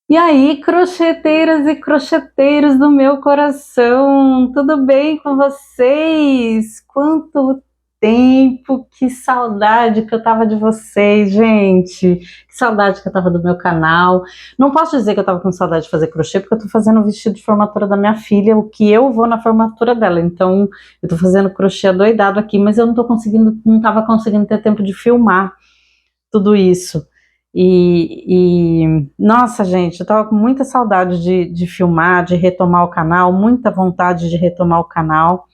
E aí, crocheteiras e crocheteiros do meu coração, tudo bem com vocês? Quanto tempo, que saudade que eu tava de vocês, gente. Que saudade que eu tava do meu canal. Não posso dizer que eu tava com saudade de fazer crochê, porque eu tô fazendo o vestido de formatura da minha filha, o que eu vou na formatura dela. Então, eu tô fazendo crochê adoidado aqui, mas eu não tô conseguindo, não tava conseguindo ter tempo de filmar tudo isso. Nossa, gente, eu tava com muita saudade de filmar, de retomar o canal, muita vontade de retomar o canal,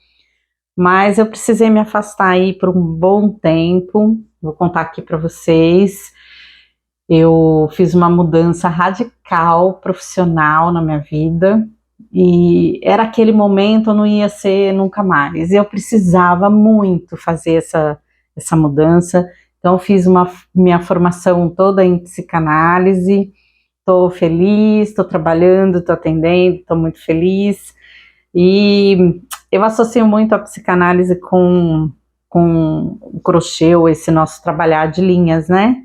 mas eu precisei me afastar aí por um bom tempo. Vou contar aqui para vocês. Eu fiz uma mudança radical profissional na minha vida e era aquele momento, eu não ia ser nunca mais. Eu precisava muito fazer essa mudança. Então, eu fiz minha formação toda em psicanálise. Estou feliz, estou trabalhando, estou atendendo, estou muito feliz. E eu associo muito a psicanálise com o crochê, ou esse nosso trabalhar de linhas, né?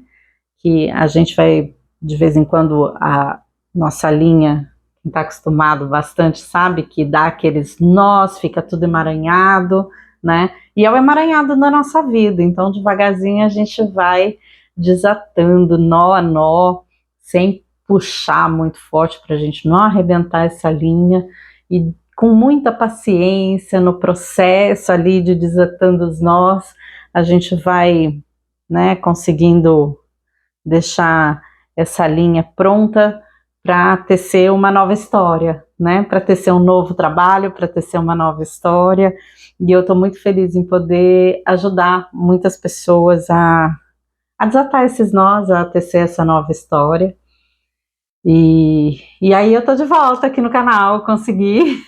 Que a gente vai, de vez em quando, a nossa linha, quem está acostumado bastante, sabe que dá aqueles nós, fica tudo emaranhado, né? E é o emaranhado da nossa vida, então devagarzinho a gente vai desatando nó a nó, sem puxar muito forte para a gente não arrebentar essa linha, e com muita paciência no processo ali de desatando os nós, a gente vai, né, conseguindo deixar essa linha pronta para tecer uma nova história, né? Para tecer um novo trabalho, para tecer uma nova história. E eu estou muito feliz em poder ajudar muitas pessoas a desatar esses nós, a tecer essa nova história. E aí eu tô de volta aqui no canal, consegui.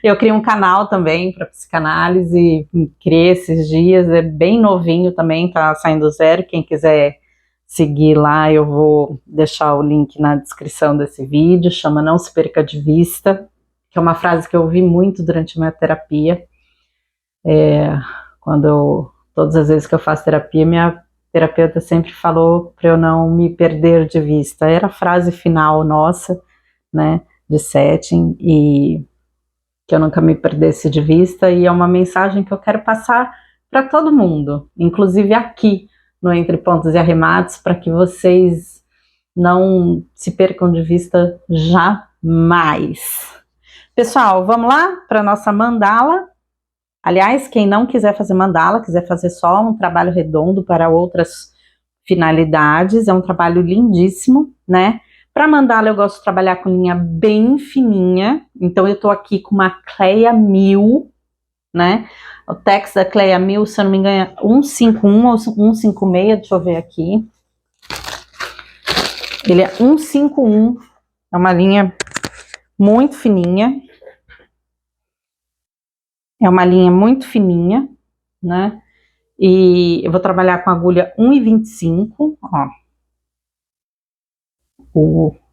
Eu criei um canal também para psicanálise, criei esses dias, é bem novinho também, tá saindo do zero. Quem quiser seguir lá, eu vou deixar o link na descrição desse vídeo, chama Não Se Perca de Vista, que é uma frase que eu ouvi muito durante a minha terapia. Todas as vezes que eu faço terapia, minha terapeuta sempre falou para eu não me perder de vista. Era a frase final nossa, né, de setting, e que eu nunca me perdesse de vista, e é uma mensagem que eu quero passar para todo mundo, inclusive aqui no Entre Pontos e Arremates, para que não se percam de vista jamais. Pessoal, vamos lá para nossa mandala. Aliás, quem não quiser fazer mandala, quiser fazer só um trabalho redondo para outras finalidades, é um trabalho lindíssimo, né? Para mandala eu gosto de trabalhar com linha bem fininha, então eu tô aqui com uma Cleia 1000, né? O tex da Cleia 1000, se eu não me engano, é 151 ou 156, deixa eu ver aqui. Ele é 151, é uma linha muito fininha. É uma linha muito fininha, né? E eu vou trabalhar com agulha 1,25, ó.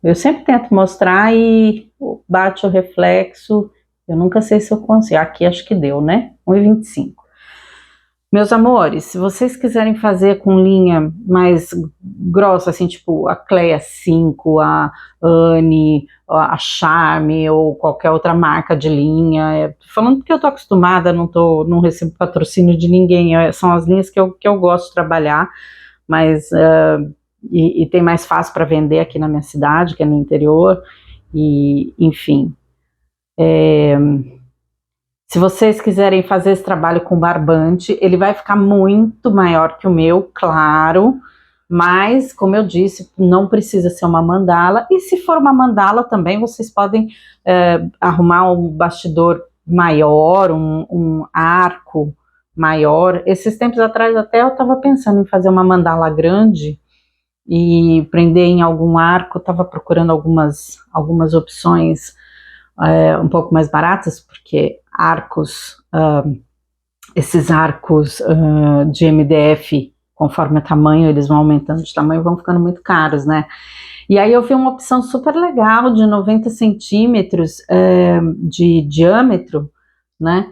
Eu sempre tento mostrar e bate o reflexo. Eu nunca sei se eu consigo. Aqui acho que deu, né? 1,25. Meus amores, se vocês quiserem fazer com linha mais grossa, assim, tipo a Cleia 5, a Anne, a Charme ou qualquer outra marca de linha, falando porque eu tô acostumada, não recebo patrocínio de ninguém, são as linhas que eu gosto de trabalhar, mas e tem mais fácil para vender aqui na minha cidade, que é no interior, e enfim. Se vocês quiserem fazer esse trabalho com barbante, ele vai ficar muito maior que o meu, claro, mas, como eu disse, não precisa ser uma mandala, e se for uma mandala também, vocês podem arrumar um bastidor maior, um arco maior. Esses tempos atrás até eu estava pensando em fazer uma mandala grande e prender em algum arco, estava procurando algumas opções um pouco mais baratas, porque esses arcos de MDF, conforme o tamanho, eles vão aumentando de tamanho, vão ficando muito caros, né? E aí eu vi uma opção super legal de 90 centímetros de diâmetro, né?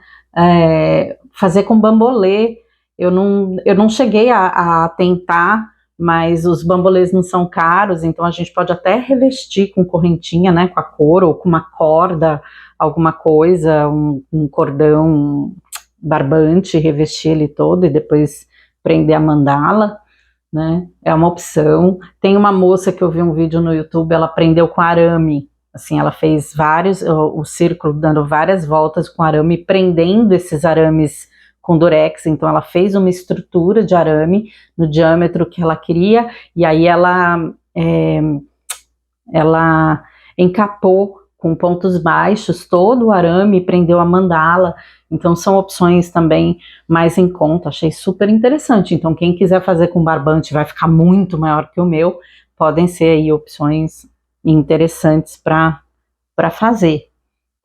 Fazer com bambolê. Eu não cheguei a tentar, mas os bambolês não são caros, então a gente pode até revestir com correntinha, né, com a cor, ou com uma corda, alguma coisa, um cordão barbante, revestir ele todo e depois prender a mandala, né, é uma opção. Tem uma moça que eu vi um vídeo no YouTube, ela prendeu com arame, assim, ela fez o círculo dando várias voltas com arame, prendendo esses arames com durex, então ela fez uma estrutura de arame no diâmetro que ela queria, e aí ela encapou com pontos baixos todo o arame e prendeu a mandala, então são opções também mais em conta, achei super interessante. Então quem quiser fazer com barbante vai ficar muito maior que o meu, podem ser aí opções interessantes para fazer,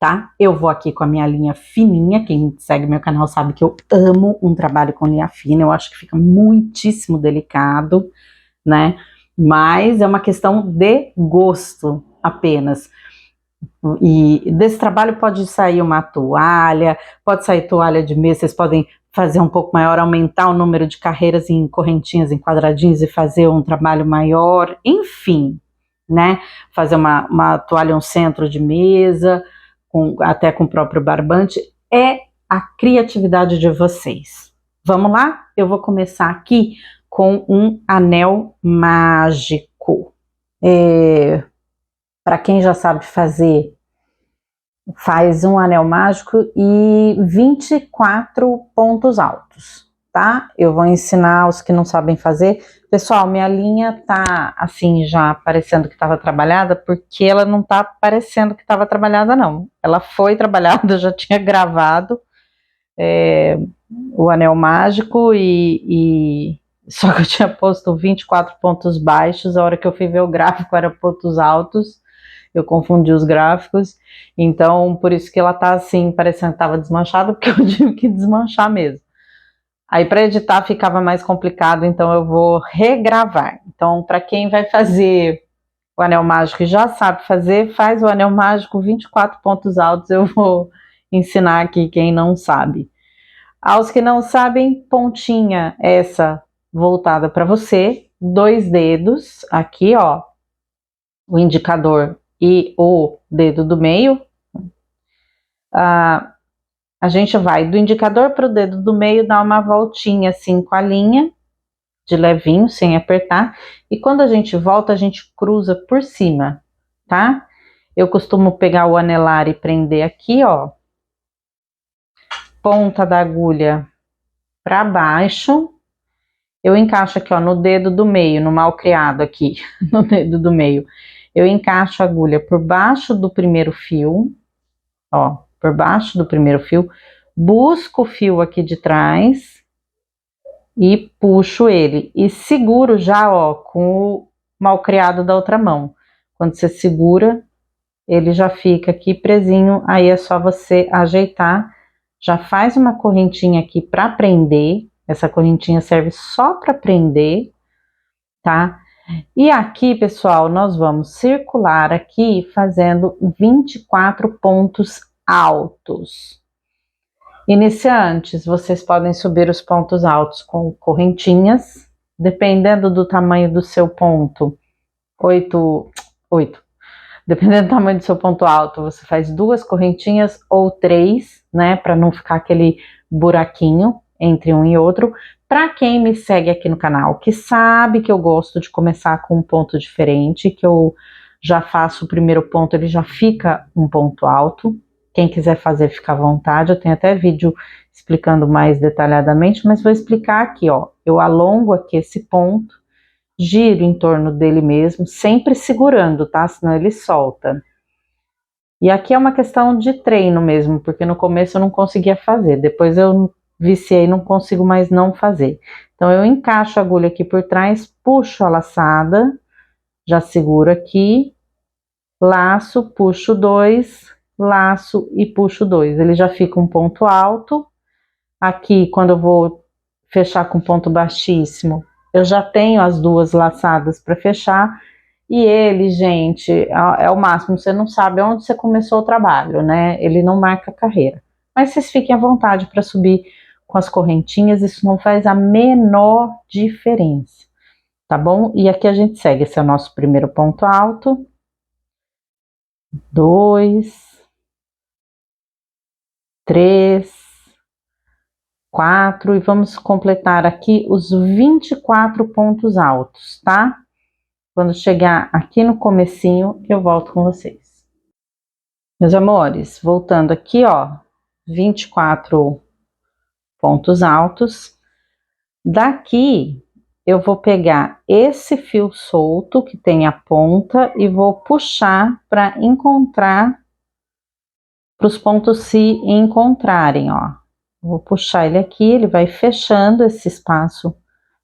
tá? Eu vou aqui com a minha linha fininha, quem segue meu canal sabe que eu amo um trabalho com linha fina, eu acho que fica muitíssimo delicado, né? Mas é uma questão de gosto apenas. E desse trabalho pode sair uma toalha, pode sair toalha de mesa, vocês podem fazer um pouco maior, aumentar o número de carreiras em correntinhas, em quadradinhos e fazer um trabalho maior, enfim, né? Fazer uma toalha, um centro de mesa, até com o próprio barbante, é a criatividade de vocês. Vamos lá? Eu vou começar aqui com um anel mágico. Para quem já sabe fazer, faz um anel mágico e 24 pontos altos, tá? Eu vou ensinar os que não sabem fazer. Pessoal, minha linha tá assim já parecendo que estava trabalhada, porque ela não tá parecendo que estava trabalhada não. Ela foi trabalhada, eu já tinha gravado o anel mágico só que eu tinha posto 24 pontos baixos, a hora que eu fui ver o gráfico era pontos altos, eu confundi os gráficos, então por isso que ela tá assim, parecendo que estava desmanchada, porque eu tive que desmanchar mesmo. Aí para editar ficava mais complicado, então eu vou regravar. Então para quem vai fazer o anel mágico e já sabe fazer, faz o anel mágico 24 pontos altos, eu vou ensinar aqui quem não sabe. Aos que não sabem, pontinha essa voltada para você, 2 dedos aqui, ó, o indicador e o dedo do meio. A gente vai do indicador para o dedo do meio, dar uma voltinha assim com a linha, de levinho, sem apertar, e quando a gente volta, a gente cruza por cima, tá? Eu costumo pegar o anelar e prender aqui, ó, ponta da agulha para baixo, eu encaixo aqui, ó, no dedo do meio, no malcriado aqui, no dedo do meio, eu encaixo a agulha por baixo do primeiro fio, ó, por baixo do primeiro fio, busco o fio aqui de trás e puxo ele, e seguro já, ó, com o malcriado da outra mão. Quando você segura, ele já fica aqui presinho, aí é só você ajeitar, já faz uma correntinha aqui para prender, essa correntinha serve só para prender, tá? E aqui, pessoal, nós vamos circular aqui fazendo 24 pontos altos. Iniciantes, vocês podem subir os pontos altos com correntinhas, dependendo do tamanho do seu ponto, 8, dependendo do tamanho do seu ponto alto, você faz 2 correntinhas ou 3, né, para não ficar aquele buraquinho entre um e outro. Para quem me segue aqui no canal, que sabe que eu gosto de começar com um ponto diferente, que eu já faço o primeiro ponto, ele já fica um ponto alto. Quem quiser fazer, fica à vontade, eu tenho até vídeo explicando mais detalhadamente, mas vou explicar aqui, ó. Eu alongo aqui esse ponto, giro em torno dele mesmo, sempre segurando, tá? Senão ele solta. E aqui é uma questão de treino mesmo, porque no começo eu não conseguia fazer, depois eu viciei e não consigo mais não fazer. Então eu encaixo a agulha aqui por trás, puxo a laçada, já seguro aqui, laço, puxo 2, laço e puxo 2. Ele já fica um ponto alto. Aqui, quando eu vou fechar com ponto baixíssimo, eu já tenho as 2 laçadas para fechar. E ele, gente, é o máximo. Você não sabe onde você começou o trabalho, né? Ele não marca carreira. Mas vocês fiquem à vontade para subir com as correntinhas, isso não faz a menor diferença. tá bom? E aqui a gente segue, esse é o nosso primeiro ponto alto, 2, 3, 4, e vamos completar aqui os 24 pontos altos, tá? Quando chegar aqui no comecinho, eu volto com vocês. Meus amores, voltando aqui, ó, 24 pontos altos. Daqui, eu vou pegar esse fio solto que tem a ponta e vou puxar para encontrar, para os pontos se encontrarem, ó. Vou puxar ele aqui, ele vai fechando esse espaço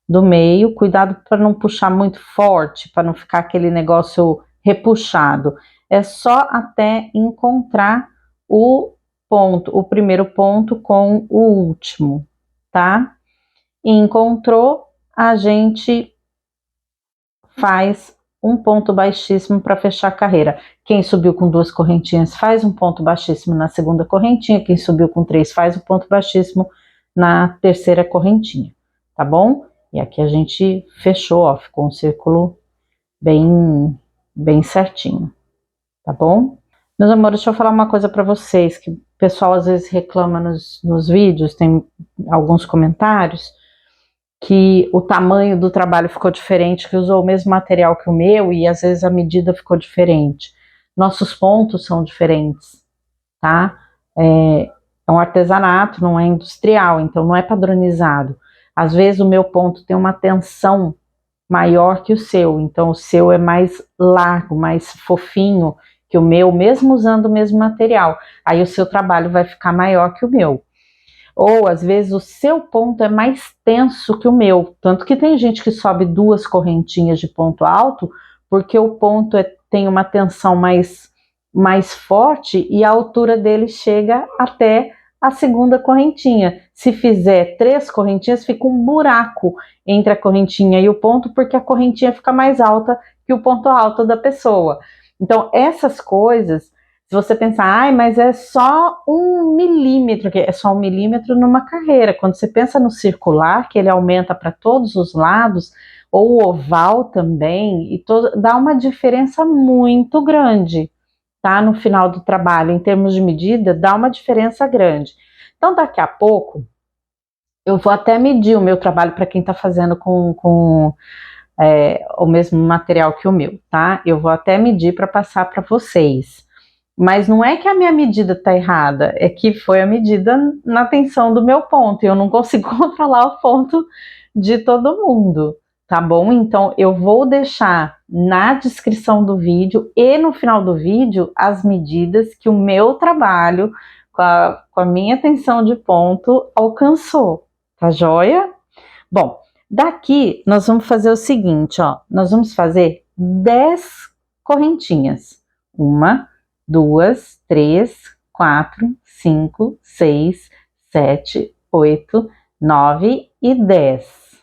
do meio. Cuidado para não puxar muito forte, para não ficar aquele negócio repuxado. É só até encontrar o ponto, o primeiro ponto com o último, tá? Encontrou, a gente faz um ponto baixíssimo para fechar a carreira. Quem subiu com 2 correntinhas faz um ponto baixíssimo na segunda correntinha, quem subiu com 3 faz um ponto baixíssimo na terceira correntinha, tá bom? E aqui a gente fechou, ó, ficou um círculo bem certinho, tá bom? Meus amores, deixa eu falar uma coisa para vocês, que o pessoal às vezes reclama nos vídeos, tem alguns comentários, que o tamanho do trabalho ficou diferente, que usou o mesmo material que o meu e às vezes a medida ficou diferente. Nossos pontos são diferentes, tá? É um artesanato, não é industrial, então não é padronizado. Às vezes o meu ponto tem uma tensão maior que o seu, então o seu é mais largo, mais fofinho que o meu, mesmo usando o mesmo material. Aí o seu trabalho vai ficar maior que o meu. Ou às vezes o seu ponto é mais tenso que o meu, tanto que tem gente que sobe 2 correntinhas de ponto alto, porque o ponto tem uma tensão mais forte e a altura dele chega até a segunda correntinha. Se fizer 3 correntinhas, fica um buraco entre a correntinha e o ponto, porque a correntinha fica mais alta que o ponto alto da pessoa. Então, essas coisas, se você pensar, ai, mas é só 1 milímetro, que é só 1 milímetro numa carreira. Quando você pensa no circular, que ele aumenta para todos os lados, ou o oval também, e dá uma diferença muito grande, tá? No final do trabalho, em termos de medida, dá uma diferença grande. Então, daqui a pouco, eu vou até medir o meu trabalho para quem está fazendo com o mesmo material que o meu, tá? Eu vou até medir para passar para vocês. Mas não é que a minha medida está errada, é que foi a medida na tensão do meu ponto, e eu não consigo controlar o ponto de todo mundo, tá bom? Então eu vou deixar na descrição do vídeo e no final do vídeo as medidas que o meu trabalho com a minha tensão de ponto alcançou, tá joia? Bom, daqui nós vamos fazer o seguinte, ó, nós vamos fazer 10 correntinhas, 1, 2, 3, 4, 5, 6, 7, 8, 9 e 10.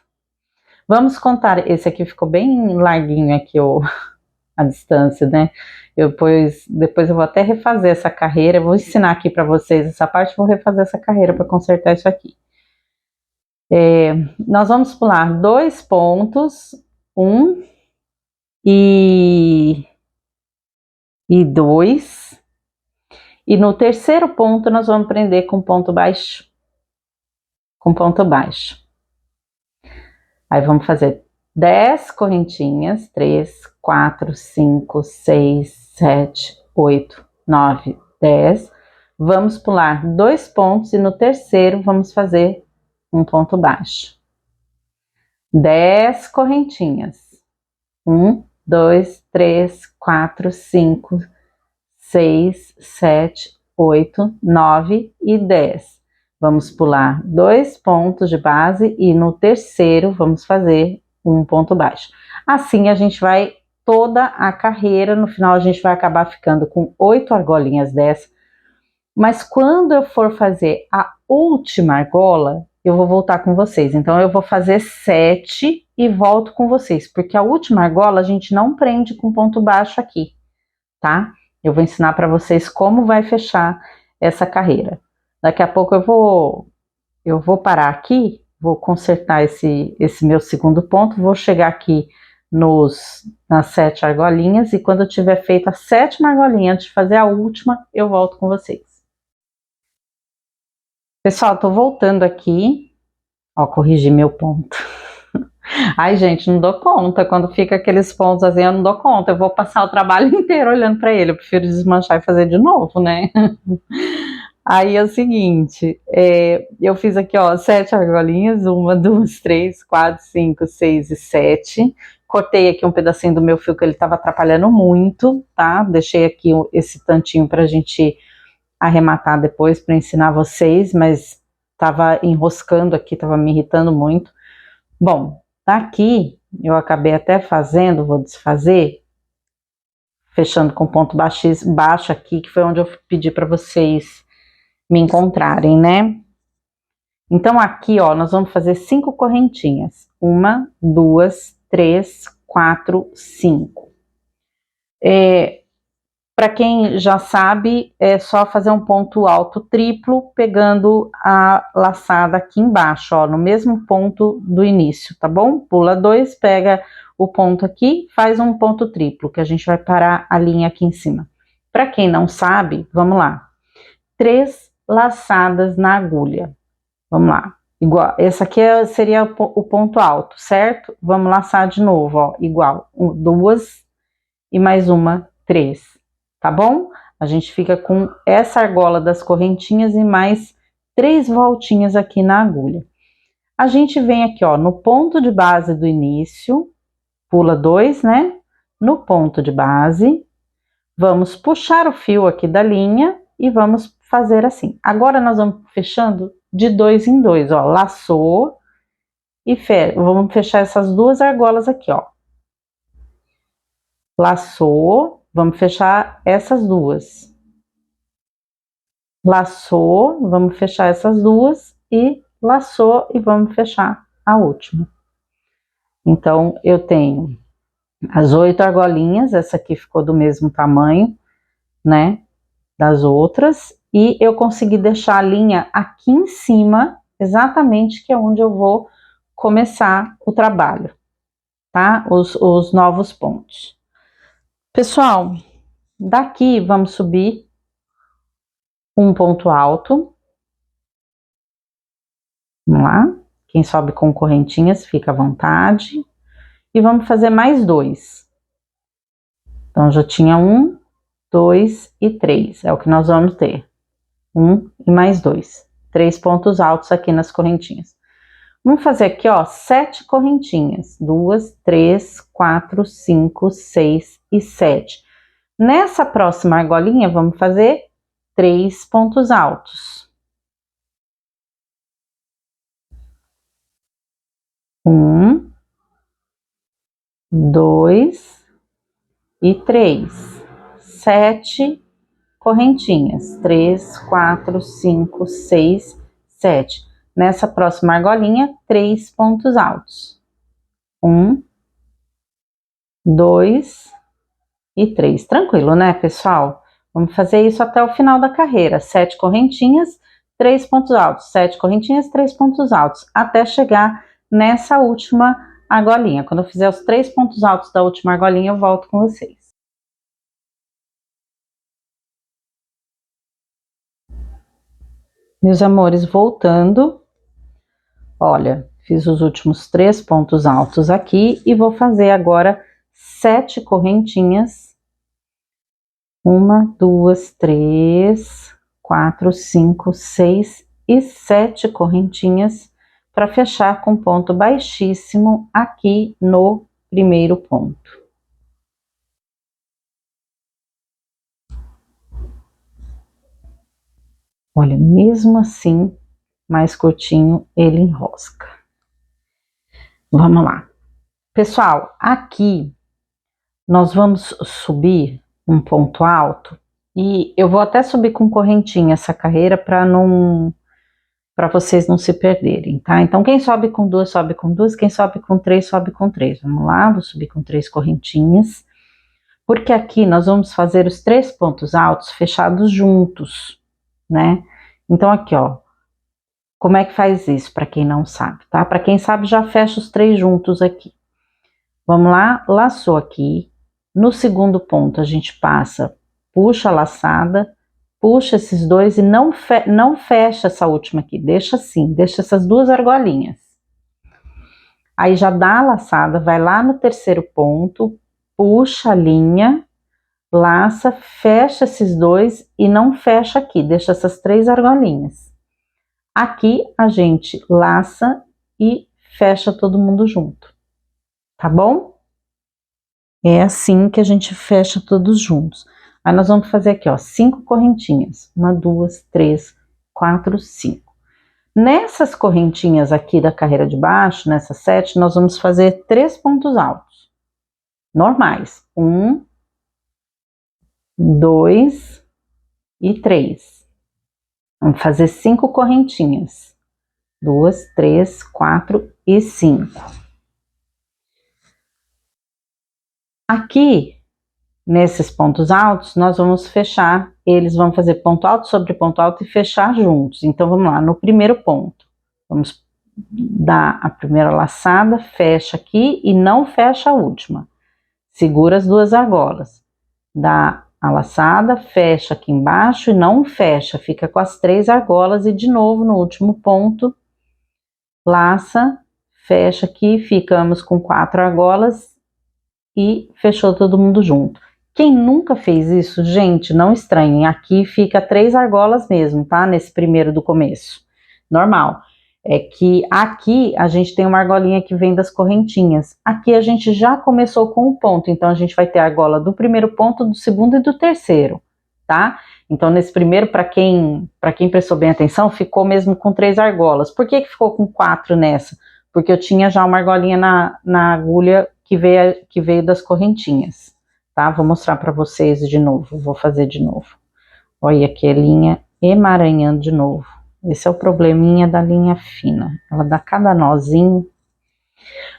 Vamos contar, esse aqui ficou bem larguinho aqui, a distância, né? Depois eu vou até refazer essa carreira, vou ensinar aqui para vocês essa parte, vou refazer essa carreira para consertar isso aqui. Nós vamos pular 2 pontos, 1 e 2, e no terceiro ponto nós vamos prender com ponto baixo, Aí vamos fazer 10 correntinhas, 3, 4, 5, 6, 7, 8, 9, 10. Vamos pular 2 pontos e no terceiro vamos fazer um ponto baixo. 10 correntinhas. 1, 2, 3, 4, 5, 6, 7, 8, 9 e 10. Vamos pular 2 pontos de base e no terceiro vamos fazer um ponto baixo. Assim a gente vai toda a carreira, no final a gente vai acabar ficando com 8 argolinhas dessa. Mas quando eu for fazer a última argola, eu vou voltar com vocês. Então eu vou fazer 7 e volto com vocês, porque a última argola a gente não prende com ponto baixo aqui, tá? Eu vou ensinar para vocês como vai fechar essa carreira. Daqui a pouco eu vou parar aqui, vou consertar esse meu segundo ponto, vou chegar aqui nas 7 argolinhas, e quando eu tiver feito a 7ª argolinha, antes de fazer a última, eu volto com vocês. Pessoal, tô voltando aqui, ó, corrigi meu ponto. Ai, gente, não dou conta, quando fica aqueles pontos assim, eu não dou conta, eu vou passar o trabalho inteiro olhando para ele, eu prefiro desmanchar e fazer de novo, né? Aí é o seguinte, eu fiz aqui, ó, 7 argolinhas, 1, 2, 3, 4, 5, 6 e 7. Cortei aqui um pedacinho do meu fio que ele estava atrapalhando muito, tá? Deixei aqui esse tantinho pra gente arrematar depois para ensinar vocês, mas tava enroscando aqui, tava me irritando muito. Bom, daqui eu acabei até fazendo, vou desfazer, fechando com ponto baixo aqui, que foi onde eu pedi para vocês me encontrarem, né? Então aqui, ó, nós vamos fazer 5 correntinhas. 1, 2, 3, 4, 5. Para quem já sabe, é só fazer um ponto alto triplo, pegando a laçada aqui embaixo, ó, no mesmo ponto do início, tá bom? Pula 2, pega o ponto aqui, faz um ponto triplo, que a gente vai parar a linha aqui em cima. Para quem não sabe, vamos lá. 3 laçadas na agulha. Vamos lá. Igual, esse aqui seria o ponto alto, certo? Vamos laçar de novo, ó, igual. 2 e mais uma, 3. Tá bom? A gente fica com essa argola das correntinhas e mais 3 voltinhas aqui na agulha. A gente vem aqui, ó, no ponto de base do início, pula 2, né? No ponto de base, vamos puxar o fio aqui da linha e vamos fazer assim. Agora nós vamos fechando de 2 em 2, ó, laçou e vamos fechar essas 2 argolas aqui, ó. Laçou, vamos fechar essas 2. Laçou, vamos fechar essas 2 e laçou e vamos fechar a última. Então, eu tenho as 8 argolinhas, essa aqui ficou do mesmo tamanho, né, das outras, e eu consegui deixar a linha aqui em cima, exatamente que é onde eu vou começar o trabalho, tá? Os novos pontos. Pessoal, daqui vamos subir um ponto alto. Vamos lá. Quem sobe com correntinhas, fica à vontade. E vamos fazer mais 2. Então, já tinha 1, 2 e 3. É o que nós vamos ter. 1 e mais 2. 3 pontos altos aqui nas correntinhas. Vamos fazer aqui, ó, 7 correntinhas. 2, 3, 4, 5, 6 e 7. Nessa próxima argolinha, vamos fazer 3 pontos altos. 1, 2 e 3. 7 correntinhas. 3, 4, 5, 6, 7. Nessa próxima argolinha, 3 pontos altos. 1, 2 e 3. Tranquilo, né, pessoal? Vamos fazer isso até o final da carreira. 7 correntinhas, 3 pontos altos. 7 correntinhas, 3 pontos altos. Até chegar nessa última argolinha. Quando eu fizer os 3 pontos altos da última argolinha, eu volto com vocês. Meus amores, voltando. Olha, fiz os últimos 3 pontos altos aqui e vou fazer agora 7 correntinhas. 1, 2, 3, 4, 5, 6 e 7 correntinhas para fechar com ponto baixíssimo aqui no primeiro ponto. Olha, mesmo assim, mais curtinho, ele enrosca. Vamos lá. Pessoal, aqui nós vamos subir um ponto alto e eu vou até subir com correntinha essa carreira para vocês não se perderem, tá? Então, quem sobe com 2, sobe com 2, quem sobe com 3, sobe com 3. Vamos lá, vou subir com 3 correntinhas, porque aqui nós vamos fazer os 3 pontos altos fechados juntos, né? Então, aqui, ó, Como é que faz isso, para quem não sabe, tá? Para quem sabe, já fecha os 3 juntos aqui. Vamos lá, laçou aqui. No segundo ponto, a gente passa, puxa a laçada, puxa esses 2 e não fecha essa última aqui, deixa assim, deixa essas 2 argolinhas. Aí já dá a laçada, vai lá no terceiro ponto, puxa a linha, laça, fecha esses 2 e não fecha aqui, deixa essas 3 argolinhas. Aqui a gente laça e fecha todo mundo junto, tá bom? É assim que a gente fecha todos juntos. Aí nós vamos fazer aqui, ó, 5 correntinhas. 1, 2, 3, 4, 5. Nessas correntinhas aqui da carreira de baixo, nessas 7, nós vamos fazer 3 pontos altos. Normais. 1, 2 e 3. Vamos fazer 5 correntinhas. 2, 3, 4 e 5. Aqui, nesses pontos altos, nós vamos fechar, eles vão fazer ponto alto sobre ponto alto e fechar juntos. Então, vamos lá, no primeiro ponto, vamos dar a primeira laçada, fecha aqui e não fecha a última. Segura as 2 argolas. Dá a laçada, fecha aqui embaixo e não fecha, fica com as 3 argolas e de novo no último ponto, laça, fecha aqui, ficamos com 4 argolas e fechou todo mundo junto. Quem nunca fez isso, gente, não estranhem, aqui fica 3 argolas mesmo, tá? Nesse primeiro do começo, normal. É que aqui a gente tem uma argolinha que vem das correntinhas. Aqui a gente já começou com o ponto, então a gente vai ter a argola do primeiro ponto, do segundo e do terceiro, tá? Então nesse primeiro, para quem prestou bem atenção, ficou mesmo com 3 argolas. Por que ficou com 4 nessa? Porque eu tinha já uma argolinha na agulha que veio das correntinhas, tá? Vou mostrar para vocês de novo, vou fazer de novo. Olha aqui a linha emaranhando de novo. Esse é o probleminha da linha fina, ela dá cada nozinho.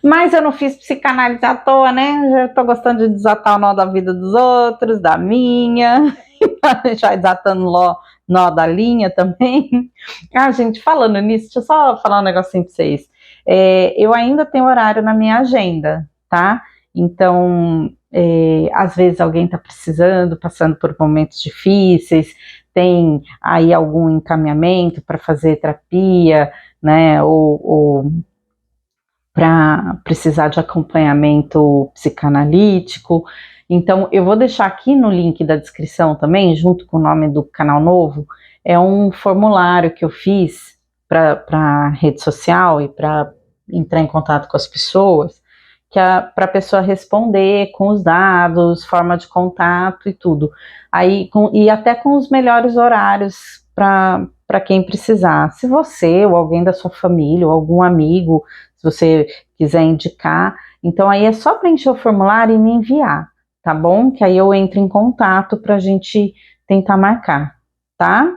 Mas eu não fiz psicanálise à toa, né? Já tô gostando de desatar o nó da vida dos outros, da minha, já desatando nó da linha também. Ah, gente, falando nisso, deixa eu só falar um negocinho pra vocês. Eu ainda tenho horário na minha agenda, tá? Então, às vezes alguém tá precisando, passando por momentos difíceis, tem aí algum encaminhamento para fazer terapia, né, ou para precisar de acompanhamento psicanalítico. Então, eu vou deixar aqui no link da descrição também, junto com o nome do canal novo, é um formulário que eu fiz para rede social e para entrar em contato com as pessoas, que é para a pessoa responder com os dados, forma de contato e tudo. Aí, e até com os melhores horários para quem precisar. Se você ou alguém da sua família ou algum amigo, se você quiser indicar, então aí é só preencher o formulário e me enviar, tá bom? Que aí eu entro em contato para a gente tentar marcar, tá?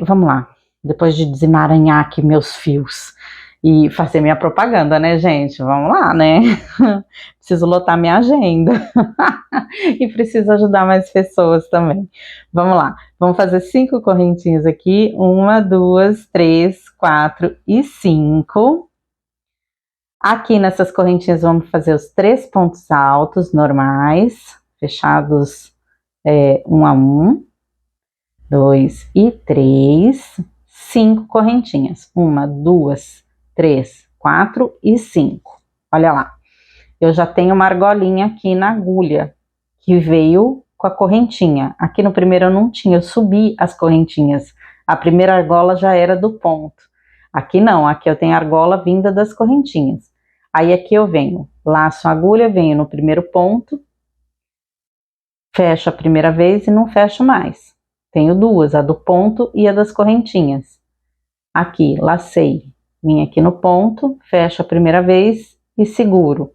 Vamos lá, depois de desemaranhar aqui meus fios e fazer minha propaganda, né, gente? Vamos lá, né? Preciso lotar minha agenda e preciso ajudar mais pessoas também. Vamos lá, vamos fazer 5 correntinhas aqui. 1, 2, 3, 4 e 5. Aqui nessas correntinhas vamos fazer os 3 pontos altos normais, fechados 1 a 1, 2 e 3, 5 correntinhas. 1, 2, 3, 4 e 5. Olha lá, eu já tenho uma argolinha aqui na agulha, que veio com a correntinha. Aqui no primeiro eu não tinha, eu subi as correntinhas. A primeira argola já era do ponto. Aqui não, aqui eu tenho a argola vinda das correntinhas. Aí aqui eu venho, laço a agulha, venho no primeiro ponto, fecho a primeira vez e não fecho mais. Tenho 2, a do ponto e a das correntinhas. Aqui, lacei, vim aqui no ponto, fecho a primeira vez e seguro.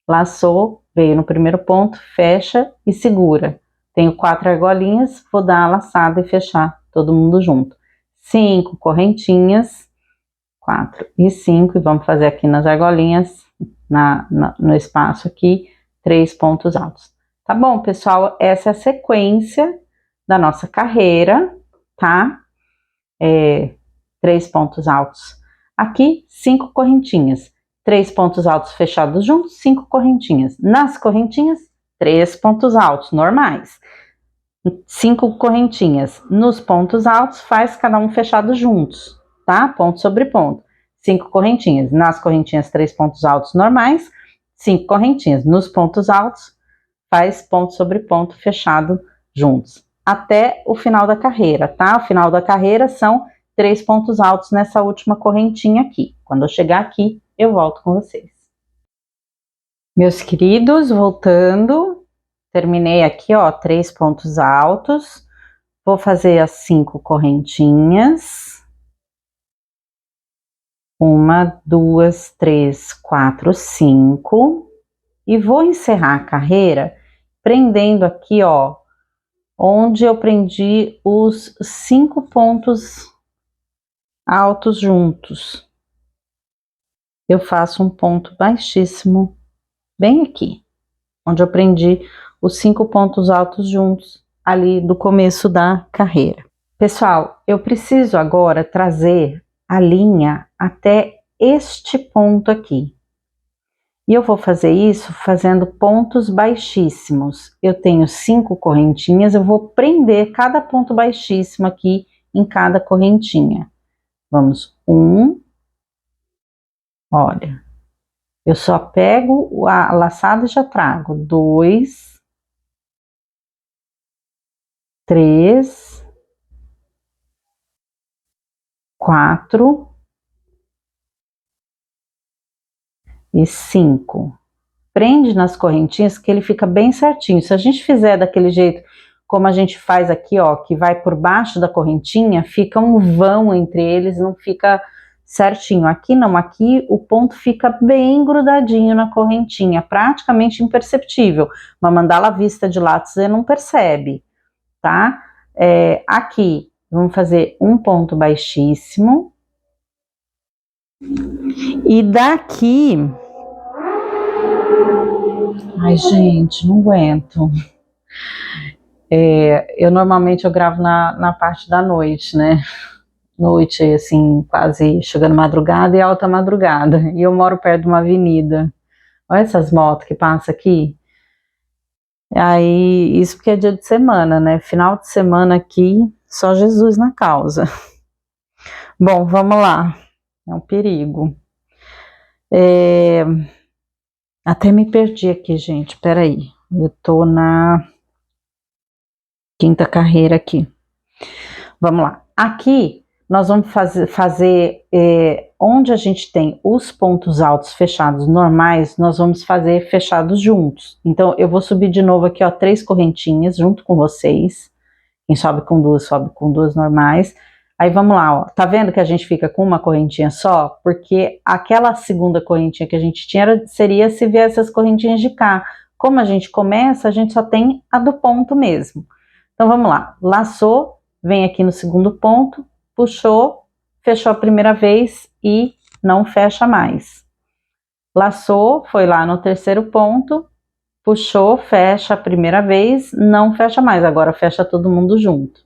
Laçou, veio no primeiro ponto, fecha e segura. Tenho 4 argolinhas, vou dar a laçada e fechar todo mundo junto. 5 correntinhas, 4 e 5, e vamos fazer aqui nas argolinhas, no espaço aqui, 3 pontos altos. Tá bom, pessoal? Essa é a sequência da nossa carreira, tá? 3 pontos altos. Aqui, 5 correntinhas. 3 pontos altos fechados juntos, 5 correntinhas. Nas correntinhas, 3 pontos altos normais. 5 correntinhas. Nos pontos altos, faz cada um fechado juntos, tá? Ponto sobre ponto. 5 correntinhas. Nas correntinhas, 3 pontos altos normais. 5 correntinhas. Nos pontos altos, faz ponto sobre ponto fechado juntos. Até o final da carreira, tá? O final da carreira são 3 pontos altos nessa última correntinha aqui. Quando eu chegar aqui, eu volto com vocês. Meus queridos, voltando, terminei aqui, ó, 3 pontos altos. Vou fazer as 5 correntinhas. 1, 2, 3, 4, 5. E vou encerrar a carreira prendendo aqui, ó, onde eu prendi os 5 pontos altos juntos. Eu faço um ponto baixíssimo bem aqui, onde eu prendi os 5 pontos altos juntos ali do começo da carreira. Pessoal, eu preciso agora trazer a linha até este ponto aqui. E eu vou fazer isso fazendo pontos baixíssimos. Eu tenho 5 correntinhas, eu vou prender cada ponto baixíssimo aqui em cada correntinha. Vamos, 1, olha, eu só pego a laçada e já trago. 2, 3, 4 e 5. Prende nas correntinhas que ele fica bem certinho. Se a gente fizer daquele jeito como a gente faz aqui, ó, que vai por baixo da correntinha, fica um vão entre eles, não fica certinho. Aqui não, aqui o ponto fica bem grudadinho na correntinha, praticamente imperceptível. Uma mandala à vista de lado você não percebe, tá? Aqui, vamos fazer um ponto baixíssimo. E daqui... Ai, gente, não aguento. Eu normalmente gravo na parte da noite, né? Noite, assim, quase chegando madrugada e alta madrugada. E eu moro perto de uma avenida. Olha essas motos que passam aqui. Aí, isso porque é dia de semana, né? Final de semana aqui, só Jesus na causa. Bom, vamos lá. É um perigo. Até me perdi aqui, gente. Peraí. Eu tô na 5ª carreira aqui. Vamos lá. Aqui, nós vamos fazer onde a gente tem os pontos altos fechados normais, nós vamos fazer fechados juntos. Então, eu vou subir de novo aqui, ó, 3 correntinhas junto com vocês. Quem sobe com 2, sobe com 2 normais. Aí, vamos lá, ó. Tá vendo que a gente fica com uma correntinha só? Porque aquela segunda correntinha que a gente tinha seria se viesse as correntinhas de cá. Como a gente começa, a gente só tem a do ponto mesmo. Então, vamos lá. Laçou, vem aqui no segundo ponto, puxou, fechou a primeira vez e não fecha mais. Laçou, foi lá no terceiro ponto, puxou, fecha a primeira vez, não fecha mais, agora fecha todo mundo junto.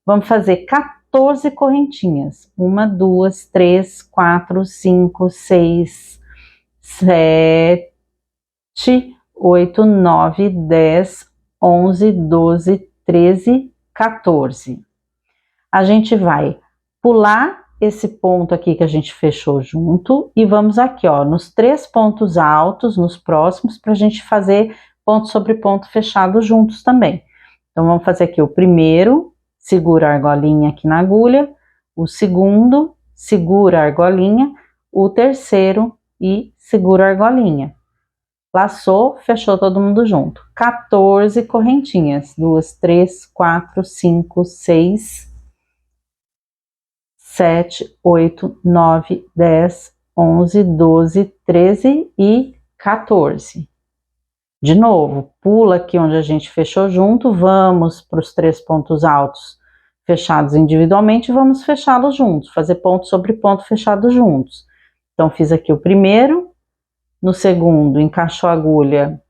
Vamos fazer 14 correntinhas. 1, 2, 3, 4, 5, 6, 7, 8, 9, 10, 11, 12, 13, 14. A gente vai pular esse ponto aqui que a gente fechou junto e vamos aqui, ó, nos 3 pontos altos, nos próximos, pra gente fazer ponto sobre ponto fechado juntos também. Então, vamos fazer aqui o primeiro, segura a argolinha aqui na agulha, o segundo, segura a argolinha, o terceiro e segura a argolinha. Laçou, fechou todo mundo junto. 14 correntinhas, 2, 3, 4, 5, 6, 7, 8, 9, 10, 11, 12, 13 e 14. De novo, pula aqui onde a gente fechou junto, vamos para os 3 pontos altos fechados individualmente, vamos fechá-los juntos, fazer ponto sobre ponto fechado juntos. Então, fiz aqui o primeiro, no segundo, encaixou a agulha,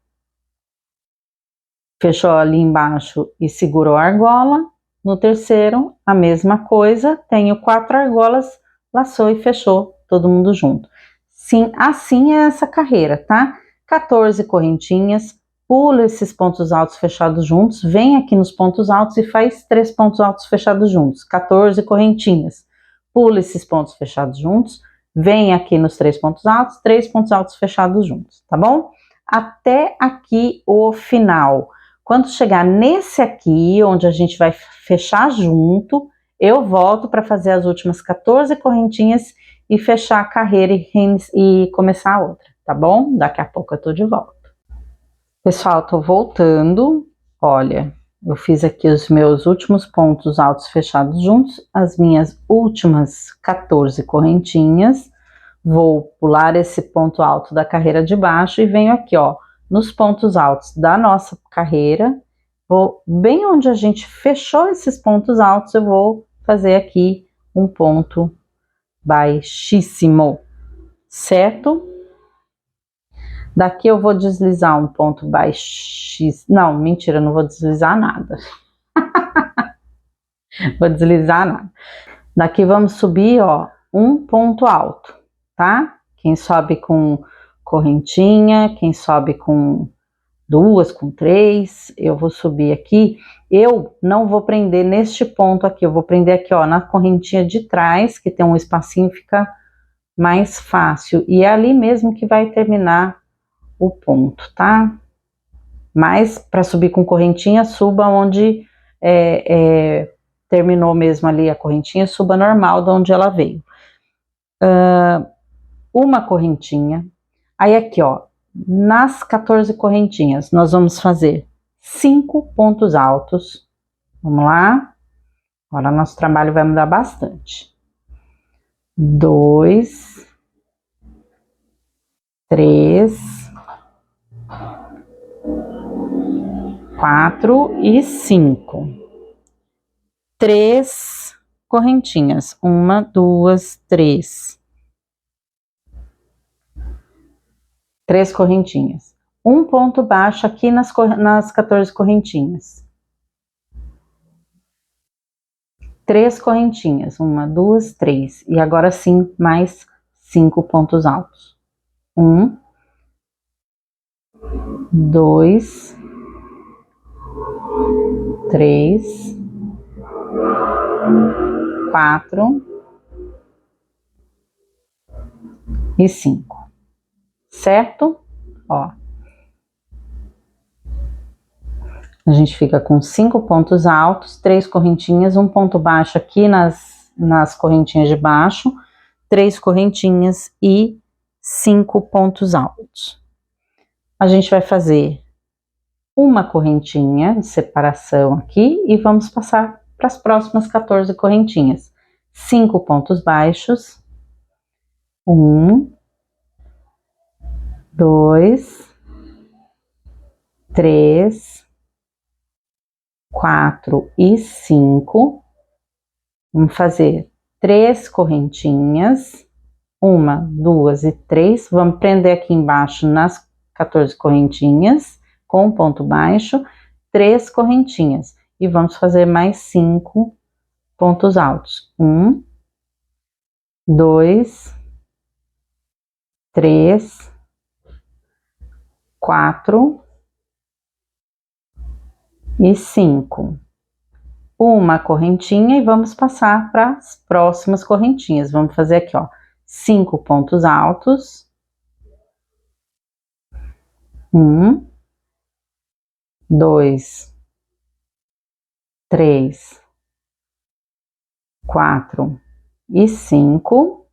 fechou ali embaixo e segurou a argola. No terceiro, a mesma coisa, tenho 4 argolas, laçou e fechou todo mundo junto. Sim, assim é essa carreira, tá? 14 correntinhas, pula esses pontos altos fechados juntos, vem aqui nos pontos altos e faz 3 pontos altos fechados juntos, 14 correntinhas. Pula esses pontos fechados juntos, vem aqui nos 3 pontos altos, 3 pontos altos fechados juntos, tá bom? Até aqui o final. Quando chegar nesse aqui, onde a gente vai fechar junto, eu volto para fazer as últimas 14 correntinhas e fechar a carreira e começar a outra, tá bom? Daqui a pouco eu tô de volta. Pessoal, tô voltando. Olha, eu fiz aqui os meus últimos pontos altos fechados juntos, as minhas últimas 14 correntinhas. Vou pular esse ponto alto da carreira de baixo e venho aqui, ó, nos pontos altos da nossa carreira. Vou bem onde a gente fechou esses pontos altos, eu vou fazer aqui um ponto baixíssimo, certo? Daqui eu vou deslizar um ponto baixíssimo. Não, mentira, não vou deslizar nada. Vou deslizar nada. Daqui vamos subir, ó, um ponto alto, tá? Quem sobe com correntinha, quem sobe com 2, com 3, eu vou subir aqui. Eu não vou prender neste ponto aqui, eu vou prender aqui, ó, na correntinha de trás, que tem um espacinho, fica mais fácil. E é ali mesmo que vai terminar o ponto, tá? Mas para subir com correntinha, suba onde terminou mesmo ali a correntinha, suba normal de onde ela veio. Uma correntinha. Aí aqui, ó, nas 14 correntinhas, nós vamos fazer 5 pontos altos. Vamos lá. Agora nosso trabalho vai mudar bastante. 2, 3, 4 e 5. 3 correntinhas. 1, 2, 3. 3 correntinhas. Um ponto baixo aqui nas 14 correntinhas. 3 correntinhas. 1, 2, 3. E agora sim, mais 5 pontos altos. 1, 2, 3, 4 e 5. Certo? Ó. A gente fica com 5 pontos altos, 3 correntinhas, um ponto baixo aqui nas correntinhas de baixo, 3 correntinhas e 5 pontos altos. A gente vai fazer uma correntinha de separação aqui e vamos passar para as próximas 14 correntinhas. 5 pontos baixos. 1, 2, 3, 4 e 5. Vamos fazer 3 correntinhas. 1, 2 e 3. Vamos prender aqui embaixo nas 14 correntinhas com um ponto baixo, 3 correntinhas. E vamos fazer mais 5 pontos altos. 1, 2, 3, 4 e 5. Uma correntinha e vamos passar para as próximas correntinhas. Vamos fazer aqui, ó, 5 pontos altos. 1, 2, 3, 4 e 5.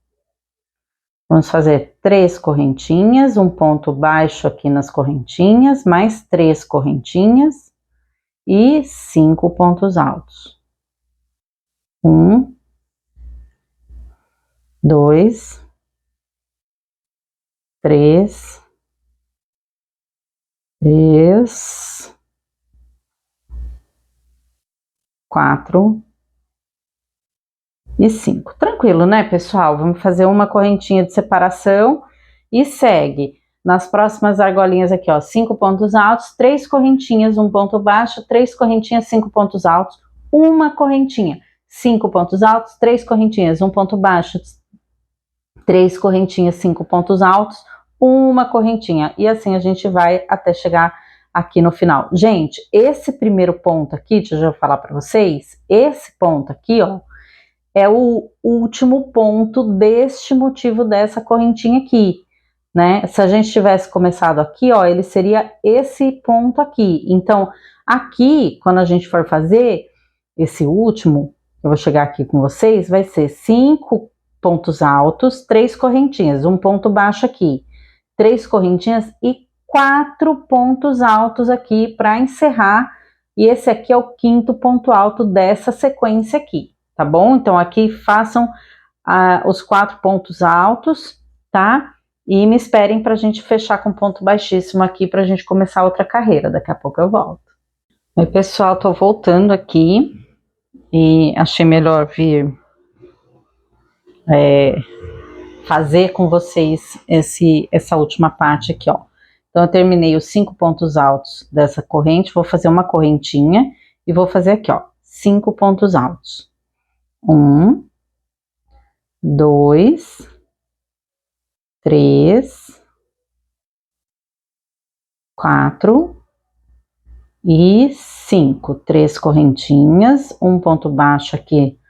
Vamos fazer 3 correntinhas, um ponto baixo aqui nas correntinhas, mais 3 correntinhas e 5 pontos altos. 1, 2, 3, 4 e 5. Tranquilo, né, pessoal? Vamos fazer uma correntinha de separação e segue. Nas próximas argolinhas aqui, ó, 5 pontos altos, 3 correntinhas, um ponto baixo, 3 correntinhas, 5 pontos altos, uma correntinha, 5 pontos altos, 3 correntinhas, um ponto baixo, 3 correntinhas, 5 pontos altos, uma correntinha, e assim a gente vai até chegar aqui no final. Gente, esse primeiro ponto aqui, deixa eu falar para vocês, esse ponto aqui, ó, é o último ponto deste motivo dessa correntinha aqui, né? Se a gente tivesse começado aqui, ó, ele seria esse ponto aqui. Então, aqui, quando a gente for fazer esse último, eu vou chegar aqui com vocês, vai ser 5 pontos altos, 3 correntinhas, um ponto baixo aqui, 3 correntinhas e 4 pontos altos aqui para encerrar, e esse aqui é o quinto ponto alto dessa sequência aqui, tá bom? Então, aqui façam os 4 pontos altos, tá? E me esperem para a gente fechar com ponto baixíssimo aqui para a gente começar outra carreira, daqui a pouco eu volto. Oi, pessoal, tô voltando aqui e achei melhor vir fazer com vocês essa última parte aqui, ó. Então, eu terminei os 5 pontos altos dessa corrente, vou fazer uma correntinha e vou fazer aqui, ó, 5 pontos altos. 1, 2, 3, 4 e 5. 3 correntinhas, um ponto baixo aqui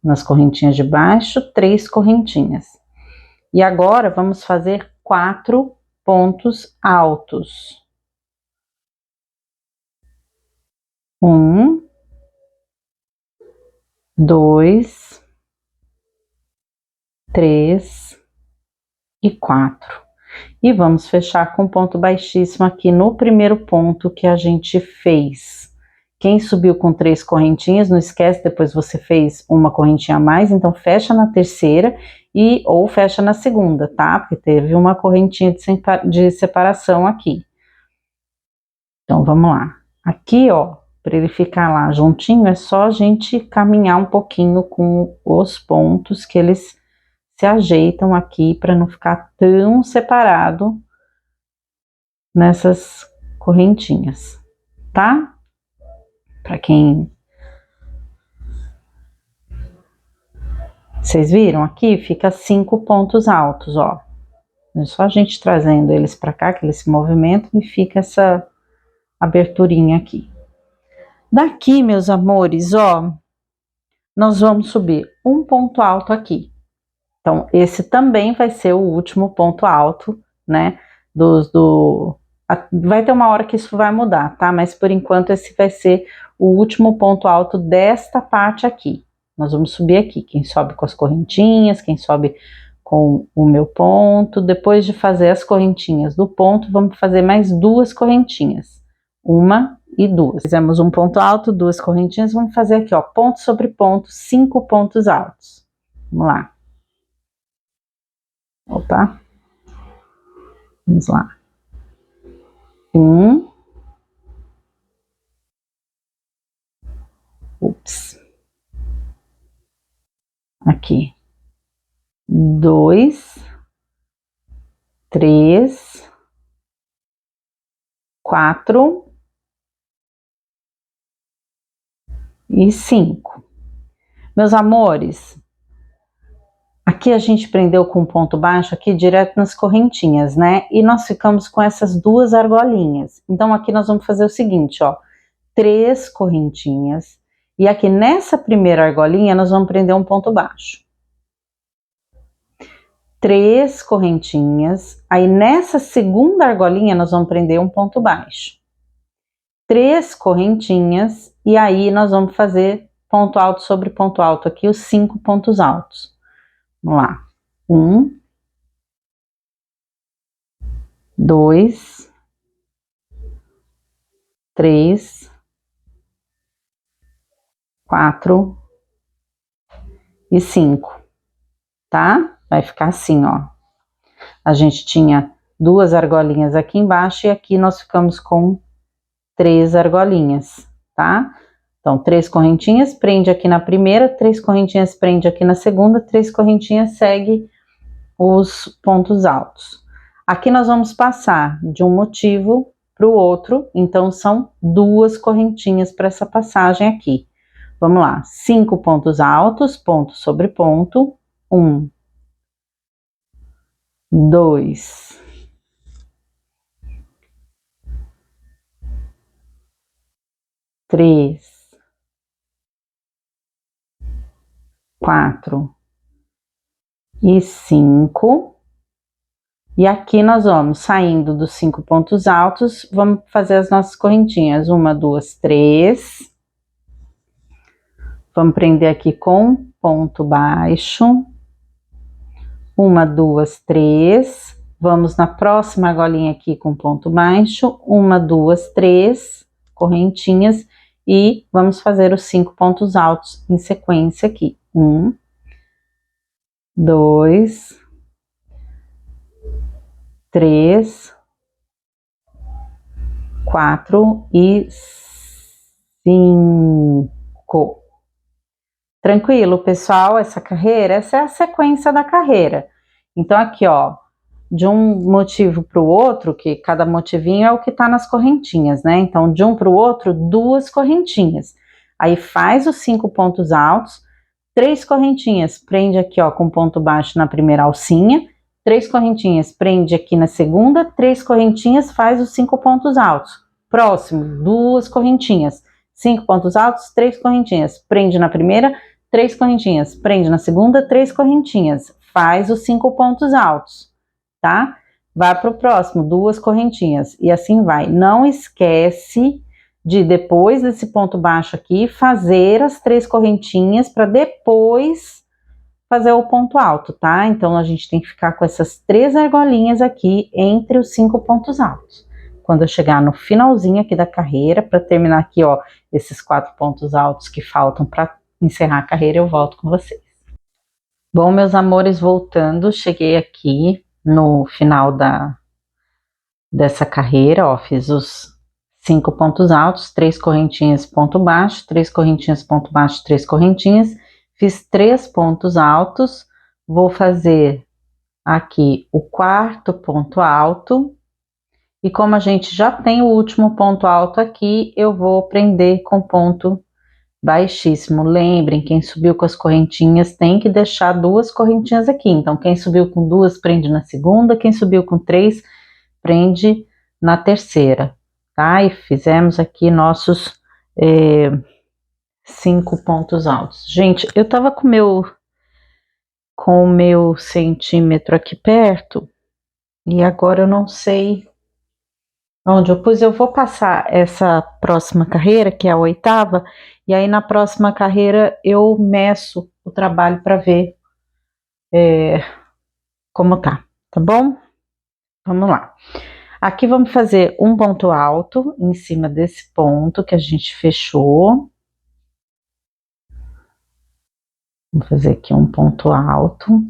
nas correntinhas de baixo, 3 correntinhas. E agora vamos fazer 4 pontos altos. 1, 2, 3 e 4. E vamos fechar com ponto baixíssimo aqui no primeiro ponto que a gente fez. Quem subiu com 3 correntinhas, não esquece, depois você fez uma correntinha a mais, então fecha na terceira ou fecha na segunda, tá? Porque teve uma correntinha de separação aqui. Então, vamos lá. Aqui, ó, para ele ficar lá juntinho, é só a gente caminhar um pouquinho com os pontos que eles se ajeitam aqui para não ficar tão separado nessas correntinhas, tá? Para quem... Vocês viram aqui? Fica 5 pontos altos, ó. É só a gente trazendo eles para cá, que eles se movimentam e fica essa aberturinha aqui. Daqui, meus amores, ó, nós vamos subir um ponto alto aqui. Então, esse também vai ser o último ponto alto, né? Vai ter uma hora que isso vai mudar, tá? Mas por enquanto esse vai ser o último ponto alto desta parte aqui. Nós vamos subir aqui, quem sobe com as correntinhas, quem sobe com o meu ponto. Depois de fazer as correntinhas do ponto, vamos fazer mais 2 correntinhas. 1 e 2. Fizemos um ponto alto, 2 correntinhas, vamos fazer aqui, ó, ponto sobre ponto, 5 pontos altos. Vamos lá. Opa. Vamos lá. 1. Ups. Aqui. 2, 3, 4 e 5. Meus amores, aqui a gente prendeu com ponto baixo aqui direto nas correntinhas, né? E nós ficamos com essas 2 argolinhas. Então, aqui nós vamos fazer o seguinte, ó. 3 correntinhas. E aqui nessa primeira argolinha, nós vamos prender um ponto baixo. 3 correntinhas. Aí, nessa segunda argolinha, nós vamos prender um ponto baixo. 3 correntinhas. E aí, nós vamos fazer ponto alto sobre ponto alto aqui, os 5 pontos altos. Vamos lá. 1, 2, 3, 4 e 5, tá? Vai ficar assim, ó. A gente tinha 2 argolinhas aqui embaixo e aqui nós ficamos com 3 argolinhas, tá? Então, 3 correntinhas, prende aqui na primeira, 3 correntinhas, prende aqui na segunda, 3 correntinhas, segue os pontos altos. Aqui nós vamos passar de um motivo para o outro, então são 2 correntinhas para essa passagem aqui. Vamos lá, 5 pontos altos, ponto sobre ponto, 1, 2, 3, 4 e 5. E aqui nós vamos saindo dos 5 pontos altos, vamos fazer as nossas correntinhas. 1, 2, 3. Vamos prender aqui com ponto baixo. 1, 2, 3. Vamos na próxima argolinha aqui com ponto baixo. 1, 2, 3 correntinhas. E vamos fazer os 5 pontos altos em sequência aqui. 1, 2, 3, 4 e 5. Tranquilo, pessoal, essa é a sequência da carreira. Então, aqui, ó, de um motivo para o outro, que cada motivinho é o que tá nas correntinhas, né? Então, de um para o outro, 2 correntinhas. Aí, faz os 5 pontos altos, 3 correntinhas, prende aqui, ó, com ponto baixo na primeira alcinha, 3 correntinhas, prende aqui na segunda, 3 correntinhas, faz os 5 pontos altos. Próximo, 2 correntinhas, 5 pontos altos, 3 correntinhas, prende na primeira, 3 correntinhas, prende na segunda, 3 correntinhas, faz os 5 pontos altos, tá? Vai para o próximo, 2 correntinhas, e assim vai. Não esquece de, depois desse ponto baixo aqui, fazer as 3 correntinhas para depois fazer o ponto alto, tá? Então, a gente tem que ficar com essas 3 argolinhas aqui entre os 5 pontos altos. Quando eu chegar no finalzinho aqui da carreira, para terminar aqui, ó, esses 4 pontos altos que faltam para encerrar a carreira, eu volto com vocês. Bom, meus amores, voltando, cheguei aqui no final dessa carreira, ó, fiz os 5 pontos altos, 3 correntinhas, ponto baixo, 3 correntinhas, ponto baixo, 3 correntinhas, fiz 3 pontos altos, vou fazer aqui o 4º ponto alto, e como a gente já tem o último ponto alto aqui, eu vou prender com ponto baixíssimo. Lembrem, quem subiu com as correntinhas tem que deixar 2 correntinhas aqui. Então, quem subiu com 2, prende na segunda, quem subiu com 3, prende na terceira, tá? E fizemos aqui nossos 5 pontos altos. Gente, eu tava com o meu centímetro aqui perto, e agora eu não sei onde eu pus. Eu vou passar essa próxima carreira, que é a 8ª, e aí na próxima carreira eu meço o trabalho para ver como tá bom? Vamos lá. Aqui vamos fazer um ponto alto em cima desse ponto que a gente fechou. Vamos fazer aqui um ponto alto.